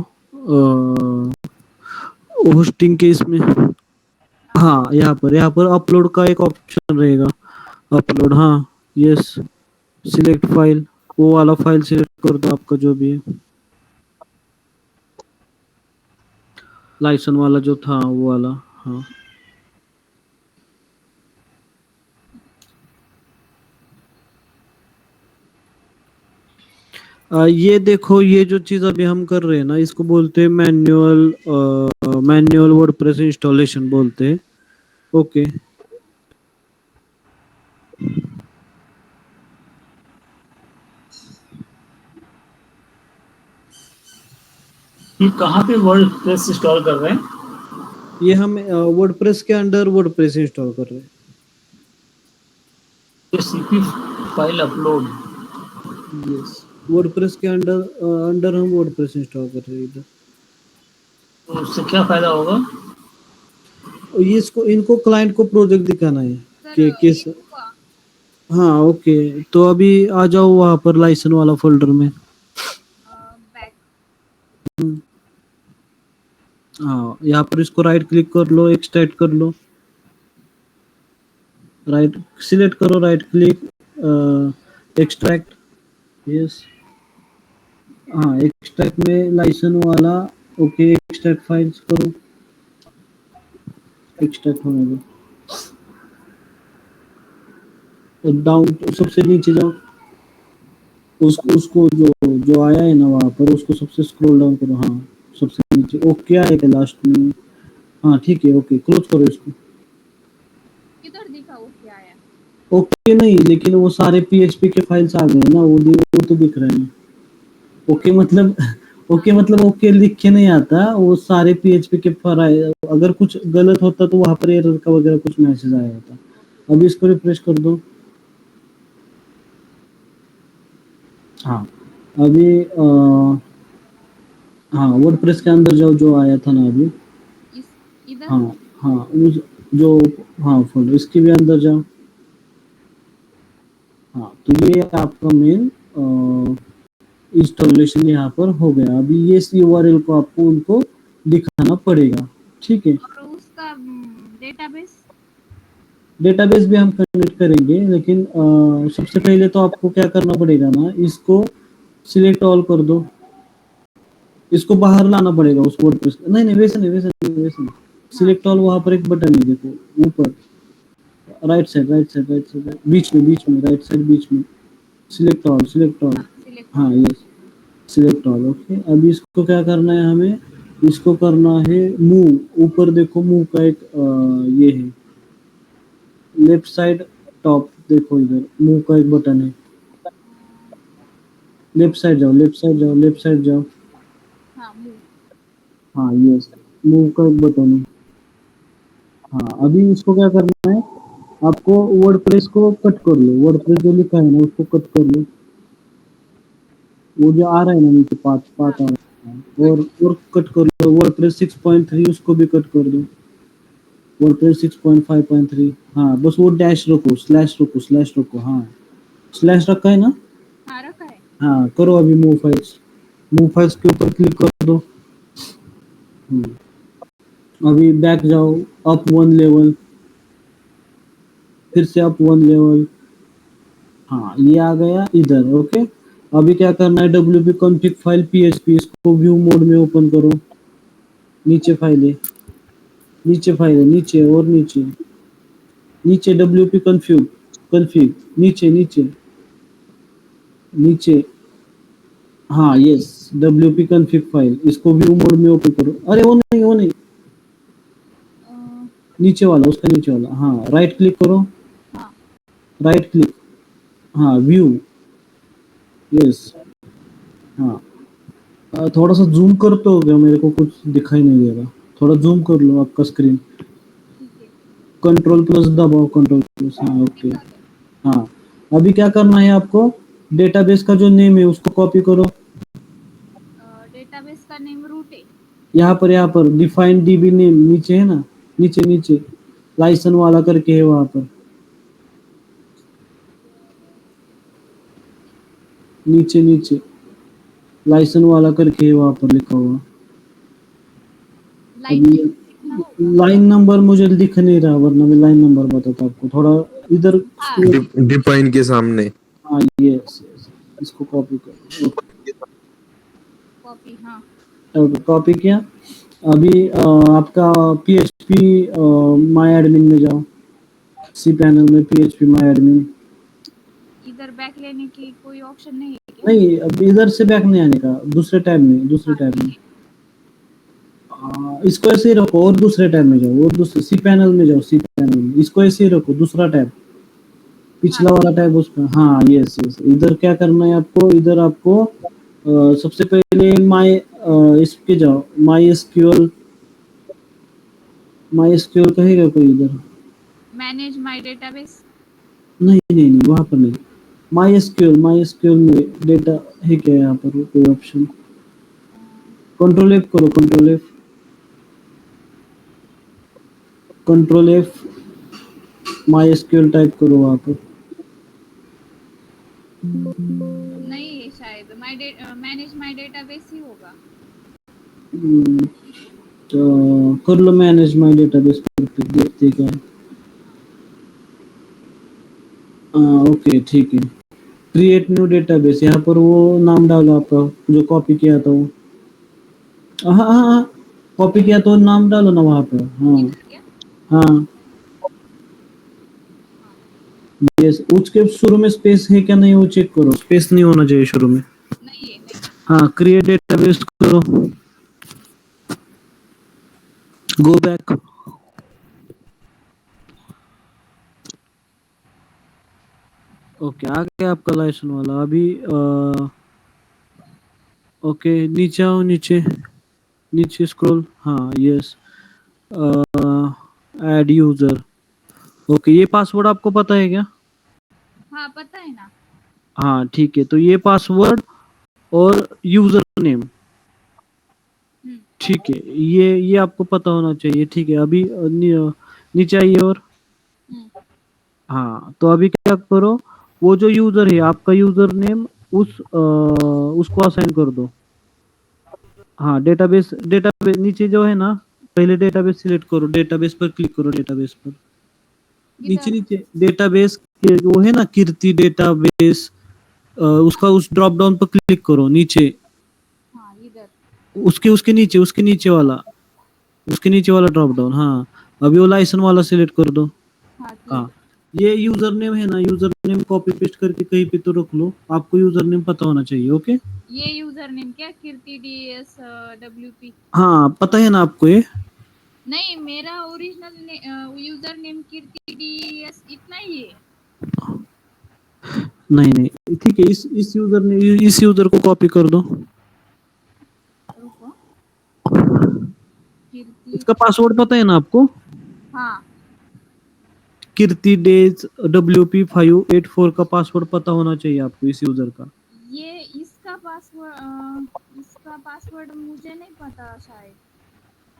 होस्टिंग के इसमें। हाँ, यहाँ पर अपलोड का एक ऑप्शन रहेगा, अपलोड। हाँ, यस, सिलेक्ट फाइल, वो वाला फाइल सिलेक्ट कर दो आपका जो भी है, लाइसन वाला जो था वो वाला। हाँ, ये देखो, ये जो चीज अभी हम कर रहे हैं ना, इसको बोलते हैं मैन्युअल वर्डप्रेस इंस्टॉलेशन बोलते हैं। ओके, ये कहाँ पे वर्डप्रेस इंस्टॉल कर रहे हैं? ये हम वर्डप्रेस के अंडर वर्डप्रेस इंस्टॉल कर रहे हैं। ये CP file upload. Yes, WordPress के अंडर अंडर हम वर्डप्रेस इंस्टॉल कर रहे हैं इधर। तो उससे क्या फायदा होगा? और ये इसको, इनको क्लाइंट को प्रोजेक्ट दिखाना है सर कि किस। ये हुआ हाँ, ओके, तो अभी आ जाओ वहां पर लाइसन वाला फोल्डर में। बैक। हाँ, यहाँ पर इसको राइट क्लिक कर लो, एक्सट्रैक्ट कर लो, राइट सिलेक्ट करो, राइट क्लिक, एक्सट्रैक्ट। यस, हाँ, एक्सट्रैक्ट में लाइसन वाला। ओके, एक्सट्रैक्ट फाइल्स करो, एक्सट्रैक्ट होने दो। डाउन सबसे नीचे जाओ, उसको जो जो आया है ना वहां पर, उसको सबसे स्क्रॉल डाउन करो। हाँ, सबसे नीचे ओके आएगा लास्ट में। हाँ, ठीक है, ओके, क्लोज करो इसको। किधर दिखा वो क्या आया? ओके नहीं, लेकिन वो सारे पीएचपी के फाइल्स आ गए ना, वो तो दिख रहे हैं। ओके मतलब ओके मतलब ओके लिख के नहीं आता, वो सारे पीएचपी के फाइल, अगर कुछ गलत होता तो वहां पर एरर का वगैरह कुछ मैसेज आया था। अभी इसको रिफ्रेश कर दो। हाँ, अभी हाँ, वर्डप्रेस के अंदर जाओ, जो आया था ना अभी। इस इधर हाँ, हाँ, उस जो, हाँ, फोल्डर, इसके भी अंदर जाओ। हाँ, तो ये आपका मेन इंस्टॉलेशन यहाँ पर हो गया। अभी ये यूआरएल को आपको उनको दिखाना पड़ेगा, ठीक है। और उसका डेटाबेस। डेटाबेस भी हम कनेक्ट करेंगे, लेकिन सबसे पहले तो आपको क्या करना पड़ेगा ना, इसको सिलेक्ट ऑल कर दो, इसको बाहर लाना पड़ेगा उस वर्डप्रेस। नहीं नहीं, वैसे नहीं, वैसे नहीं, वैसे नहीं। सिलेक्ट ऑल, वहां पर एक बटन है, देखो ऊपर, right side, right side, right side, बीच में, राइट साइड, बीच में, select all, select all. Select. हाँ, यस, सिलेक्ट ऑल। ओके, अभी इसको क्या करना है हमें, इसको करना है मूव। ऊपर देखो, मूव का एक ये है, लेफ्ट साइड टॉप, देखो इधर मूव का एक बटन है। लेफ्ट साइड जाओ, लेफ्ट साइड जाओ, लेफ्ट साइड जाओ। हाँ मूव। हाँ, यस, मूव का एक बटन है। हाँ, अभी इसको क्या करना है, आपको वर्डप्रेस को कट कर लो, वर्डप्रेस जो लिखा है ना उसको कट कर लो, वो जो आ रहा है ना नीचे, पाथ पाथ आ रहा है, और कट कर लो। वर्डप्रेस 6.3 उसको भी कट कर दो, वर्डप्रेस 6.5.3। हाँ, बस वो डैश रखो, स्लैश रखो, स्लैश रखो। हाँ, स्लैश रखा है ना। हाँ रखा है। हाँ, करो अभी मूव फाइल्स, मूव फाइल्स के ऊपर क्लिक कर दो। अभी बैक जाओ, अप 1 लेवल, फिर से अप 1 लेवल। हाँ, ये आ गया इधर। ओके, अभी क्या करना है, wp config फाइल php, इसको व्यू मोड में ओपन करो। नीचे फाइल है, नीचे फाइल है, नीचे और नीचे, नीचे wp config, नीचे नीचे नीचे। हाँ, यस, wp config फाइल, इसको व्यू मोड में ओपन करो। अरे वो नहीं, वो नहीं, नीचे वाला, उसका नीचे वाला। हाँ, राइट क्लिक करो, हाँ राइट क्लिक, हाँ, व्यू, यस। हाँ, थोड़ा सा जूम करते हो क्या, मेरे को कुछ दिखाई नहीं दे रहा, थोड़ा जूम कर लो आपका स्क्रीन। ठीक है। कंट्रोल प्लस दबाओ, कंट्रोल प्लस। हाँ, ओके। हाँ, अभी क्या करना है आपको, डेटाबेस का जो नेम है उसको कॉपी करो। डेटाबेस का नेम रूट है। यहाँ पर डिफाइन डीबी नेम नीचे है ना, नीचे लाइसन वाला करके है वहां पर, नीचे लाइसन वाला करके है वहां पर लिखा हुआ। लाइन अभी लिखना होगा। लाइन नंबर मुझे दिख नहीं रहा, वरना मैं लाइन नंबर बताता आपको। थोड़ा इधर हाँ डिफाइन के सामने। हाँ यस, इसको कॉपी करो। कॉपी, हाँ कॉपी किया। अभी आपका PHP माई एडमिन में जाओ, cPanel में PHP माई एडमिन। इधर बैक लेने की कोई ऑप्शन नहीं है क्या? नहीं, अब इधर से बैक नहीं आने का, दूसरे टैब में। इसको ऐसे ही रखो और दूसरे टैब में जाओ, और दूसरे cPanel में जाओ, cPanel में इसको ऐसे ही रखो, दूसरा टैब, पिछला वाला टैब उसका। हाँ यस। इधर क्या करना है आपको, इधर आपको सबसे पहले इसके जाओ, माई एसक्यूएल कहेगा कोई इधर? Manage my database. नहीं वहां पर नहीं। माई एसक्यूएल में डेटा है क्या यहाँ पर कोई ऑप्शन? कंट्रोल F करो, control F my SQL type करो वहां पर। नहीं है शायद, मैनेज माय डेटाबेस ही होगा। तो कर लो मैनेज माई डेटाबेस पर, फिर देखते क्या है। ओके ठीक है। क्रिएट न्यू डेटाबेस, यहाँ पर वो नाम डालो आपका जो कॉपी किया था वो। हाँ, कॉपी किया तो नाम डालो ना वहाँ पर। क्या? हाँ यस। उसके शुरू में स्पेस है क्या नहीं वो चेक करो, स्पेस नहीं होना चाहिए शुरू में। नहीं है। हाँ क्रिएट डेटाबेस करो, गो बैक। ओके आ गया आपका लाइसन वाला। अभी ओके नीचे आओ, नीचे स्क्रॉल। हाँ यस, ऐड यूजर। ओके ये पासवर्ड आपको पता है क्या? हाँ पता है ना। हाँ ठीक है, तो ये पासवर्ड और यूजर नेम, ठीक है, ये आपको पता होना चाहिए। ठीक है, अभी नीचे आइए और हाँ, तो अभी क्या करो, वो जो यूजर है आपका यूजर नेम उसको असाइन कर दो। हाँ डेटाबेस नीचे जो है ना, पहले डेटाबेस सिलेक्ट करो, डेटाबेस पर क्लिक करो, डेटाबेस पर नीचे डेटाबेस वो है ना, कीर्ति डेटाबेस, उसका उस ड्रॉप डाउन पर क्लिक करो नीचे। हाँ इधर उसके नीचे वाला ड्रॉप डाउन। हाँ अभी वो लाइसन वाला सिलेक्ट कर दो। हाँ ये यूजर नेम है ना, यूजर नेम कॉपी पेस्ट करके कहीं पे तो रख लो, आपको यूजर नेम पता होना चाहिए। ओके ये यूजर नेम क्या, कीर्ति DS WP? हाँ पता है ना आपको ये? नहीं, मेरा ओरिजिनल यूजर नेम कीर्ति DS इतना ही है। नहीं ठीक है, इस यूजर को कॉपी कर दो। रुको, कीर्ति। इसका पासवर्ड पता है ना आपको? हाँ कीर्ति डेज WP584 का पासवर्ड पता होना चाहिए आपको इस यूजर का। ये इसका पासवर्ड मुझे नहीं पता शायद।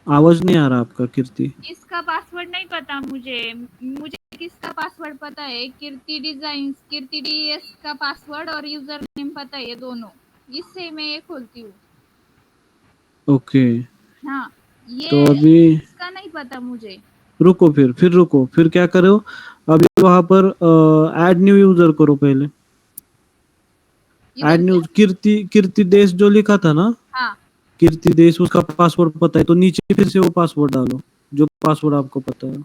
आवाज नहीं आ रहा आपका कीर्ति। इसका पासवर्ड नहीं पता मुझे किसका पासवर्ड पता है, कीर्ति डिजाइन्स, कीर्ति DS का पासवर्ड और यूजर नेम पता है, ये दोनों इससे मैं ये खोलती हूँ। ओके हाँ ये तो अभी इसका नहीं पता मुझे। रुको, फिर क्या करो, अभी वहां पर ऐड न्यू यूजर करो पहले। ऐड न्यू कीर्ति देश जो लिखा था ना, हाँ कीर्ति देश, उसका पासवर्ड पता है तो नीचे फिर से वो पासवर्ड डालो जो पासवर्ड आपको पता है।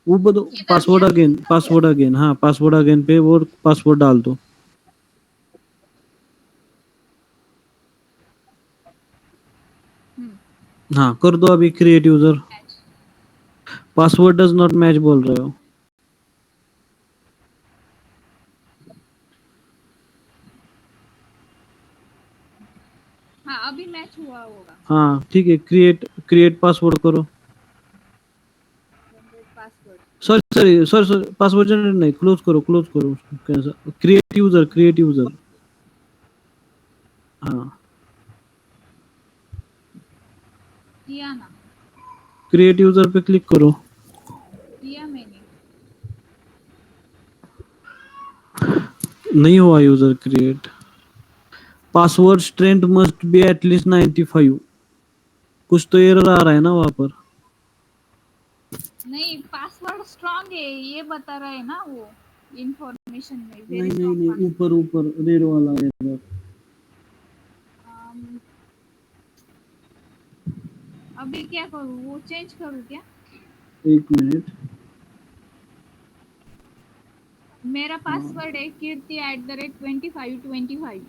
वो बदो पासवर्ड अगेन। हाँ पासवर्ड अगेन पे वो पासवर्ड डाल दो। हाँ कर दो अभी create user. Password does not match बोल रहे हो। हाँ अभी मैच हुआ होगा। हाँ ठीक है, क्रिएट पासवर्ड करो। Password sorry sir password generate नहीं, क्लोज करो उसको। कैसा क्रिएट यूजर। हाँ किया ना, क्रिएट यूजर पे क्लिक करो। किया मैंने। नहीं हुआ user create. Password strength must be at least 95। कुछ तो एरर आ रहा है ना वहां पर। नहीं, पासवर्ड स्ट्रांग है ये बता रहा है ना वो इंफॉर्मेशन में, वेरी नहीं स्ट्रांग नहीं, ऊपर रेड वाला एरर। पासवर्ड। अभी क्या करूँ, वो चेंज करूँ क्या? एक मिनट। मेरा पासवर्ड है कीर्ति@2525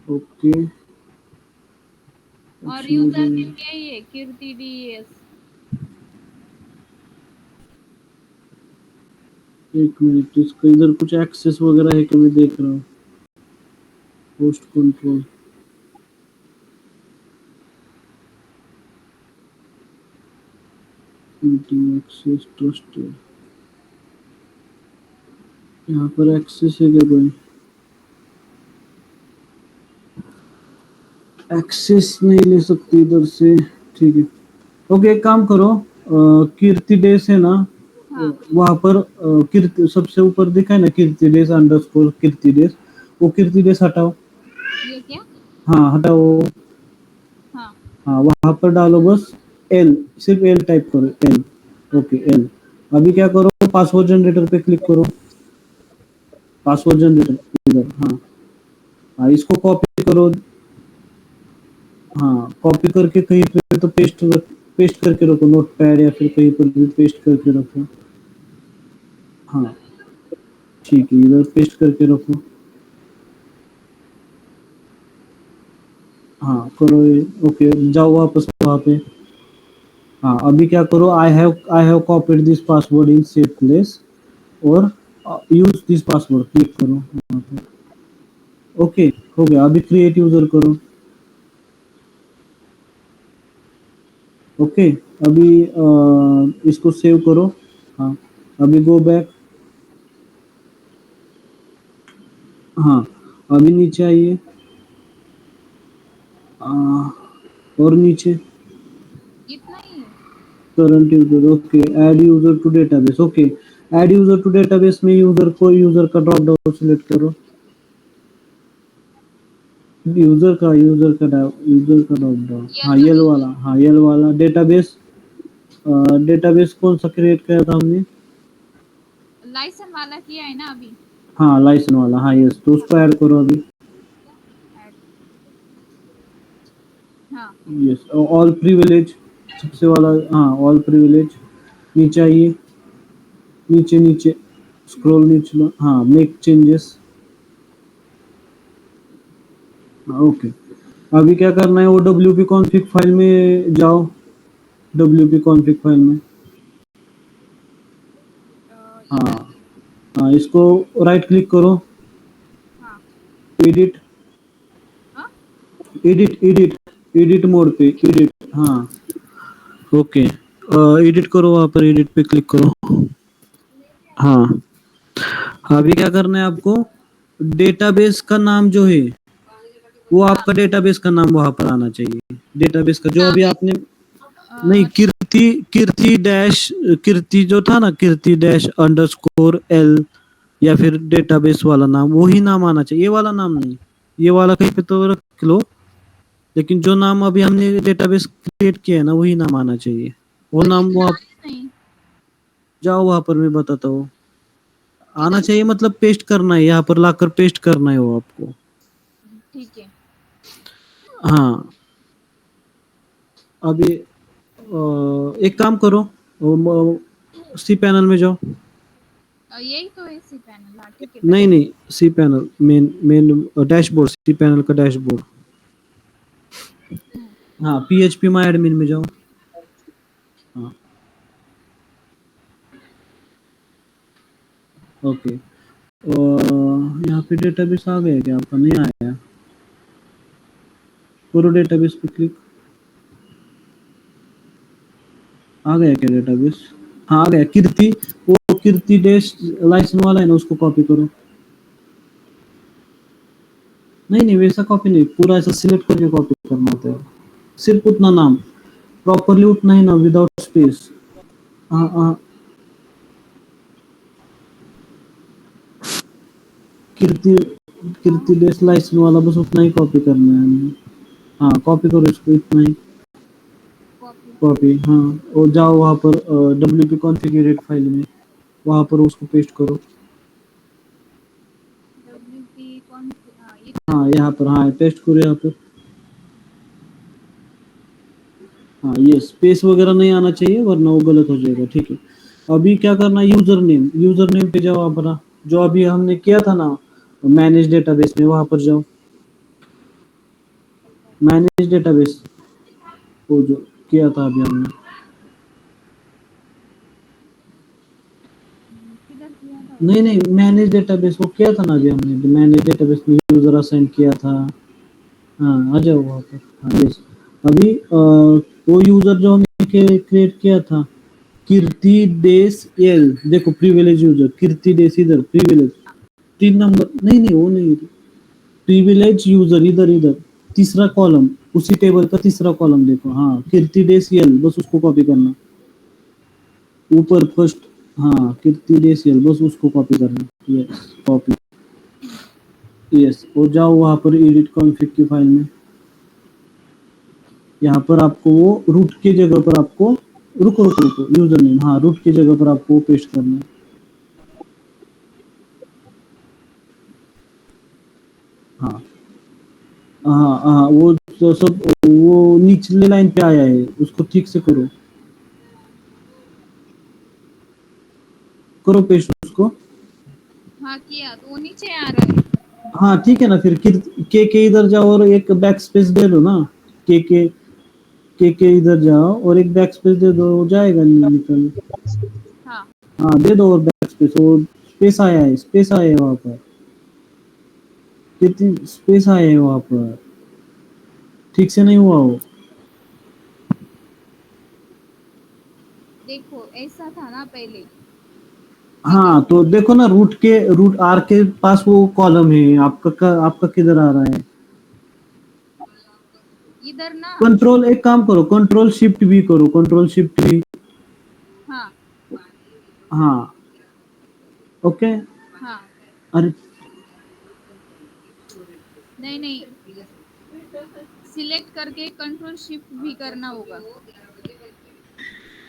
ओके। और अच्छा यूजर मुझे नेम यही है कीर्ति DES। एक मिनट, इसका इधर कुछ एक्सेस वगैरह है कि मैं देख रहा हूँ। Post control, meeting access trusted. यहाँ पर एक्सेस है क्या कोई? एक्सेस नहीं ले सकती इधर से, ठीक है। ओके, एक काम करो, कीर्ति डेस है ना, हाँ वहां पर कीर्ति सबसे ऊपर दिखा है ना, कीर्ति डेस अंडरस्कोर कीर्ति डेस, वो कीर्ति डेस हटाओ। ये क्या? हाँ हटाओ। हाँ हाँ वहां पर डालो बस एल, सिर्फ एल टाइप करो, एल। Okay L. अभी क्या करो, पासवर्ड जनरेटर पे क्लिक करो। पासवर्ड जनरेटर इधर, हाँ। हाँ इसको कॉपी करो। हाँ कॉपी करके कहीं पे तो पेस्ट करके रखो, नोट पैड या फिर कहीं पर भी पेस्ट करके रखो। हाँ ठीक है, इधर पेस्ट करके रखो। हाँ करो ये, ओके जाओ वापस वहाँ पे। हाँ अभी क्या करो, I have copied this password in safe place और यूज दिस पासवर्ड, क्लिक करो वहाँ पे। ओके हो गया, अभी क्रिएट यूजर करो। ओके अभी इसको सेव करो। हाँ अभी गो बैक। हाँ अभी नीचे आइए, और नीचे इतना ही है। Current user, okay add user to database. Okay add user to database में यूजर का ड्रॉप डाउन सिलेक्ट करो। यूजर का ड्रॉप डाउन, हाँ येलो येलो वाला, हाँ येलो वाला डेटाबेस। डेटाबेस कौन सा क्रिएट किया था हमने? लाइसेंस वाला किया है ना अभी। हाँ लाइसेंस वाला, हाँ यस, तो उसको ऐड करो अभी। Add। हाँ यस ऑल प्रिविलेज, सबसे वाला, हाँ ऑल प्रिविलेज। नीचे आइए, नीचे नीचे स्क्रॉल नीचे लो, हाँ मेक चेंजेस। ओके अभी क्या करना है, वो wp config फाइल में जाओ। wp config फाइल में, हाँ। इधर। हाँ इसको राइट क्लिक करो, हाँ एडिट, हाँ एडिट मोड पे एडिट, हाँ। ओके एडिट करो, वहाँ पर एडिट पे क्लिक करो। हाँ अभी क्या करना है आपको, डेटाबेस का नाम जो है वो आपका डेटाबेस का नाम वहां पर आना चाहिए। डेटाबेस का जो नाम अभी है आपने, नहीं कीर्ति जो था ना, कीर्ति डैश अंडरस्कोर एल, या फिर डेटाबेस वाला नाम, वही नाम आना चाहिए, ये वाला नाम नहीं। ये वाला कहीं पे तो रख लो, लेकिन जो नाम अभी हमने डेटाबेस क्रिएट किया है ना, वही नाम आना चाहिए। वो पर नाम वो इतना आप है नहीं। जाओ वहां पर, मैं बताता हूँ। आना किधर? चाहिए मतलब पेस्ट करना है, यहाँ पर लाकर पेस्ट करना है वो आपको। ठीक है। हाँ अभी एक काम करो, सी पैनल में जाओ। यही तो है सी पैनल। हाँ ठीक है, नहीं नहीं, cPanel, main main dashboard, cPanel का डैशबोर्ड। हाँ PHP माई एडमिन में जाओ। हाँ ओके, यहाँ पे डेटाबेस आ गया क्या आपका? नहीं आया, करो डेटाबेस पे क्लिक। आ गया क्या डेटाबेस? हाँ आ गया कीर्ति, वो कीर्ति डैश लाइसेंस वाला है ना, उसको कॉपी करो। नहीं वैसा कॉपी नहीं, पूरा ऐसा सिलेक्ट करके कॉपी करना होता है, सिर्फ उतना नाम प्रॉपरली उतना ही ना, विदाउट स्पेस। हाँ हाँ, कीर्ति कीर्ति डैश लाइसेंस वाला बस उतना ही कॉपी करना है हमें। हाँ कॉपी करो इसको, इतना ही कॉपी। हाँ और जाओ वहाँ पर WP कॉन्फ़िगरेट फाइल में, वहाँ पर उसको पेस्ट करो। WP कौन हाँ, ये हाँ यहाँ पर, हाँ पेस्ट करो यहाँ पर। हाँ ये स्पेस वगैरह नहीं आना चाहिए वरना वो गलत हो जाएगा, ठीक है। अभी क्या करना है, यूजर नेम पे जाओ अपना, जो अभी हमने किया था ना मैनेज डेटाबेस में, वहां पर जाओ। मैनेज डेटाबेस वो जो किया था अभी हमने, किधर किया था? नहीं मैनेज डेटाबेस वो किया था ना अभी हमने, मैनेज डेटाबेस में यूजर असाइन किया था। हाँ आ जाओ वहाँ पर। हाँ यस, अभी वो यूजर जो हमने क्रिएट किया था, कीर्ति डेस एल, देखो प्रिविलेज यूजर कीर्ति डेस, इधर प्रिविलेज 3 नंबर, नहीं वो नहीं, प्रिविलेज यूजर इधर इधर तीसरा कॉलम, उसी टेबल का तीसरा कॉलम देखो। हाँ कीर्ति डेस एल, बस उसको कॉपी करना ऊपर फर्स्ट। हाँ कीर्ति डेस एल, बस उसको कॉपी करना। Yes copy, yes. और जाओ वहाँ पर एडिट कॉन्फ़िग की फाइल में, यहाँ पर आपको वो रूट की जगह पर आपको, रुको यूजर नेम, हाँ रूट की जगह पर आपको पेस्ट करना है। हाँ हाँ वो तो सब वो निचले लाइन पे आया है, उसको ठीक से करो पेस्ट उसको। हाँ किया, तो वो नीचे आ रहा है। हाँ ठीक है ना, फिर के इधर जाओ और एक बैक स्पेस दे दो ना, के इधर जाओ और एक बैक स्पेस दे दो, हो जाएगा निकल। हाँ हाँ दे दो और बैक स्पेस, वो स्पेस आया है वहाँ पर, कितनी स्पेस आया है वहाँ पर, ठीक से नहीं हुआ वो। देखो ऐसा था ना पहले। हाँ तो देखो ना, रूट आर के पास वो कॉलम है आपका किधर आ रहा है। इधर ना। कंट्रोल, एक काम करो, कंट्रोल शिफ्ट भी करो, कंट्रोल शिफ्ट भी। हाँ हाँ ओके। हाँ अरे नहीं सिलेक्ट करके कंट्रोल शिफ्ट भी करना होगा।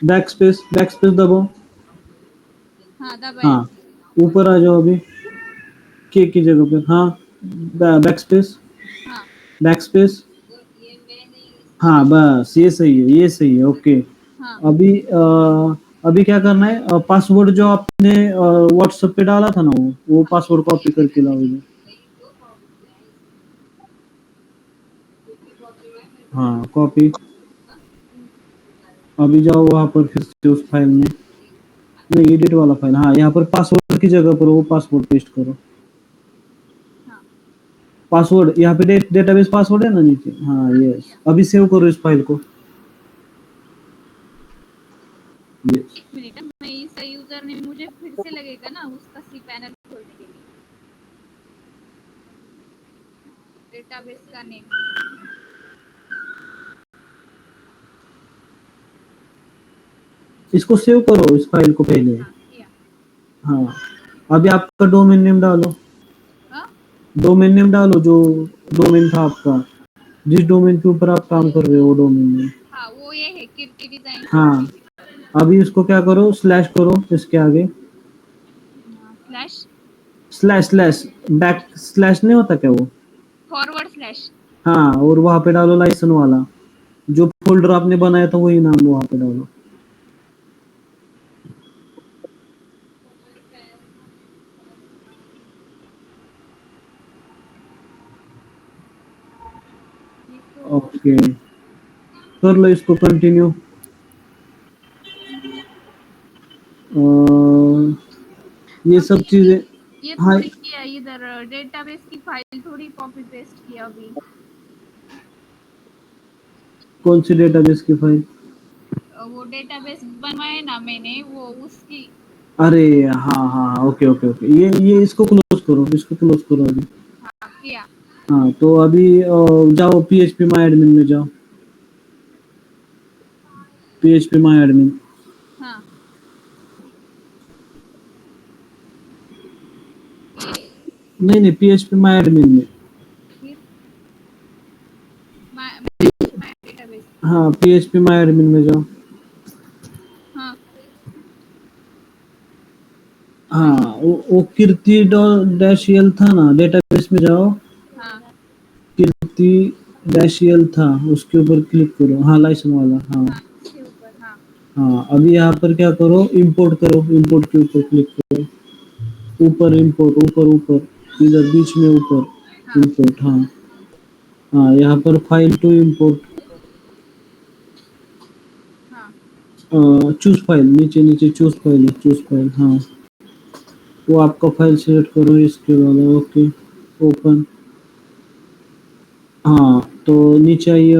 बैक स्पेस दबाओ। हाँ दबाया। हाँ ऊपर आ जाओ अभी, के की जगह पे। हाँ बैक स्पेस, हाँ बैक स्पेस। हाँ बस ये सही है ओके। हाँ अभी क्या करना है, पासवर्ड जो आपने व्हाट्सएप पे डाला था ना, वो पासवर्ड कॉपी करके लाओ इधर। हाँ कॉपी। अभी जाओ वहां पर फिर से उस फाइल में, नहीं एडिट वाला फाइल, हाँ यहाँ पर पासवर्ड की जगह पर वो पासवर्ड पेस्ट करो। हाँ पासवर्ड यहाँ पे डेटाबेस पासवर्ड है ना नीचे, हाँ यस। अभी सेव करो इस फाइल को, यस। एक मिनट, मैं इसका यूजर नेम मुझे फिर से लगेगा ना उसका सी पैनल खोलने के लिए, डेटाबेस का नेम। इसको सेव करो इस फाइल को पहले। हाँ किया। हाँ अभी आपका डोमेन नेम डालो, हाँ डोमेन नेम डालो जो डोमेन था आपका, जिस डोमेन के ऊपर आप काम कर रहे हो वो डोमेन नेम। हाँ वो ये है कीर्ति डिजाइन। हाँ अभी इसको क्या करो, स्लैश करो इसके आगे, स्लैश स्लैश बैक स्लैश नहीं होता क्या वो। Forward slash. हाँ और वहां पे डालो लाइसेंस वाला, जो फोल्डर आपने बनाया था वही नाम वहां पे डालो। ओके कर लो इसको कंटिन्यू। ये सब चीजें, ये हाँ थोड़ी किया इधर, डेटाबेस की फाइल थोड़ी कॉपी पेस्ट किया अभी। कौन सी डेटाबेस की फाइल। वो डेटाबेस बनवाया ना मैंने, वो उसकी। अरे हाँ हाँ, ओके ओके ओके, ये इसको क्लोज करो, इसको क्लोज करो अभी। हाँ किया। हाँ तो अभी जाओ PHP माई एडमिन में जाओ, PHP माई एडमिन। हाँ नहीं नहीं, PHP माई एडमिन में। फिर डेटाबेस। हाँ PHP माई एडमिन में जाओ। हाँ हाँ वो कीर्ति डैश यल था ना, डेटाबेस में जाओ, हाँ कीर्ति डैश यल था, उसके ऊपर क्लिक करो, हाँ लाइसेंस वाला, हाँ। हाँ उसके ऊपर। हाँ हाँ अभी यहाँ पर क्या करो, इंपोर्ट करो, इंपोर्ट के ऊपर क्लिक करो, ऊपर इंपोर्ट, ऊपर ऊपर, इधर बीच में ऊपर हाँ इंपोर्ट, हाँ। हाँ यहाँ पर फाइल टू इंपोर्ट, हाँ चूज फाइल, नीचे नीचे चूज फाइल है, चूज फाइल, हाँ। वो आपका फाइल सिलेक्ट करो, इसके बाद ओके, ओपन। हाँ तो नीचे आइए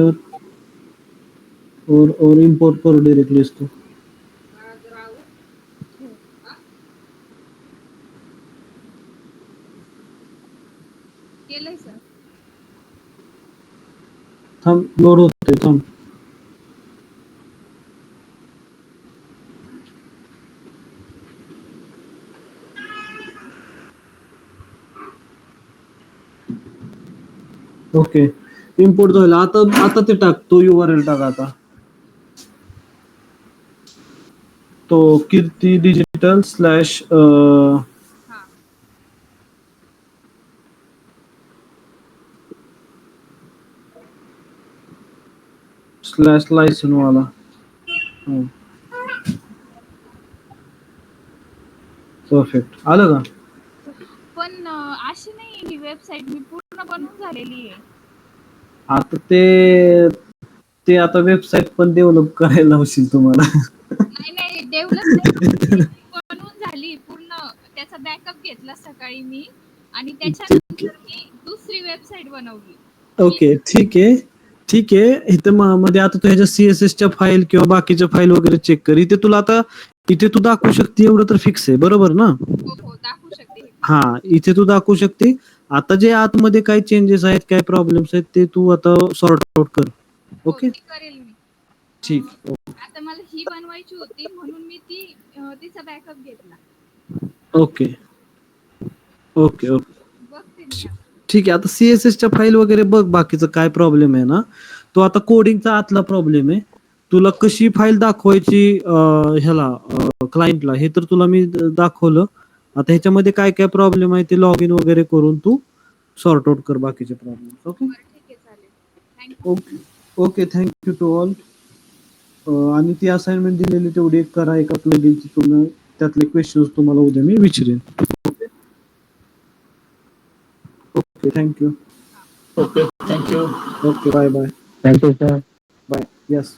और इंपोर्ट करो डायरेक्टली इसको। केलंय सर। थांब, लोड होते, थांब। ओके, इम्पोर्ट झालं, आता आता ते टाक, तो URL टाक आता, तो कीर्ती डिजिटल स्लॅश हाँ स्लॅश लायसन वाला, परफेक्ट, आलं का? पण अशी नाही, ही वेबसाईट मी पूर्ण बनवून झालेली आहे. आता ते ते आता वेबसाईट पण डेव्हलप करायला लावशील तुम्हाला. नाही नाही, डेव्हलप नाही केली, बनवून झाली पूर्ण. त्याचा बॅकअप घेतला सकाळी मी, आणि त्याच्यानंतर मी दुसरी वेबसाईट बनवली. मी ओके ठीक आहे, ठीक आहे. इथं मध्ये आता तू ह्याच्या CSSच्या फाईल किंवा बाकीच्या फाईल वगैरे चेक कर. इथे तुला आता इथे तू दाखवू शकते, एवढं तर फिक्स आहे, बरोबर ना? हो हो दाखवू शकते हे. हा इथे तू दाखवू शकते. आता जे आतमध्ये काय चेंजेस आहेत, काय प्रॉब्लेम्स आहेत, ते तू आता सॉर्ट आउट कर. हो ओके ते करेल मी. ठीक. आता मला ही बनवायची होती म्हणून मी तिचा बॅकअप घेतला. ओके ओके ओके बघते मी आता. ठीक आहे. आता CSSच्या फाईल वगैरे बघ, बाकीचं काय प्रॉब्लेम आहे ना, तो आता कोडिंगचा आतला प्रॉब्लेम आहे. तुला कशी फाईल दाखवायची ह्याला क्लायंटला, हे तर तुला मी दाखवलं. आता ह्याच्यामध्ये काय काय प्रॉब्लेम आहे ते लॉग इन वगैरे करून तू सॉर्ट आउट कर बाकीचे प्रॉब्लेम. ओके बरं ठीक आहे, चालेल. Thank you. Okay okay, thank you to all. आणि ती असाइनमेंट दिलेली तेवढी एक करा, एका प्लगइनची. तुम्ही त्यातले क्वेश्चन्स तुम्हाला उद्या मी विचारेन. Okay thank you. Okay, thank you. Okay bye bye. Thank you sir. Bye. Yes.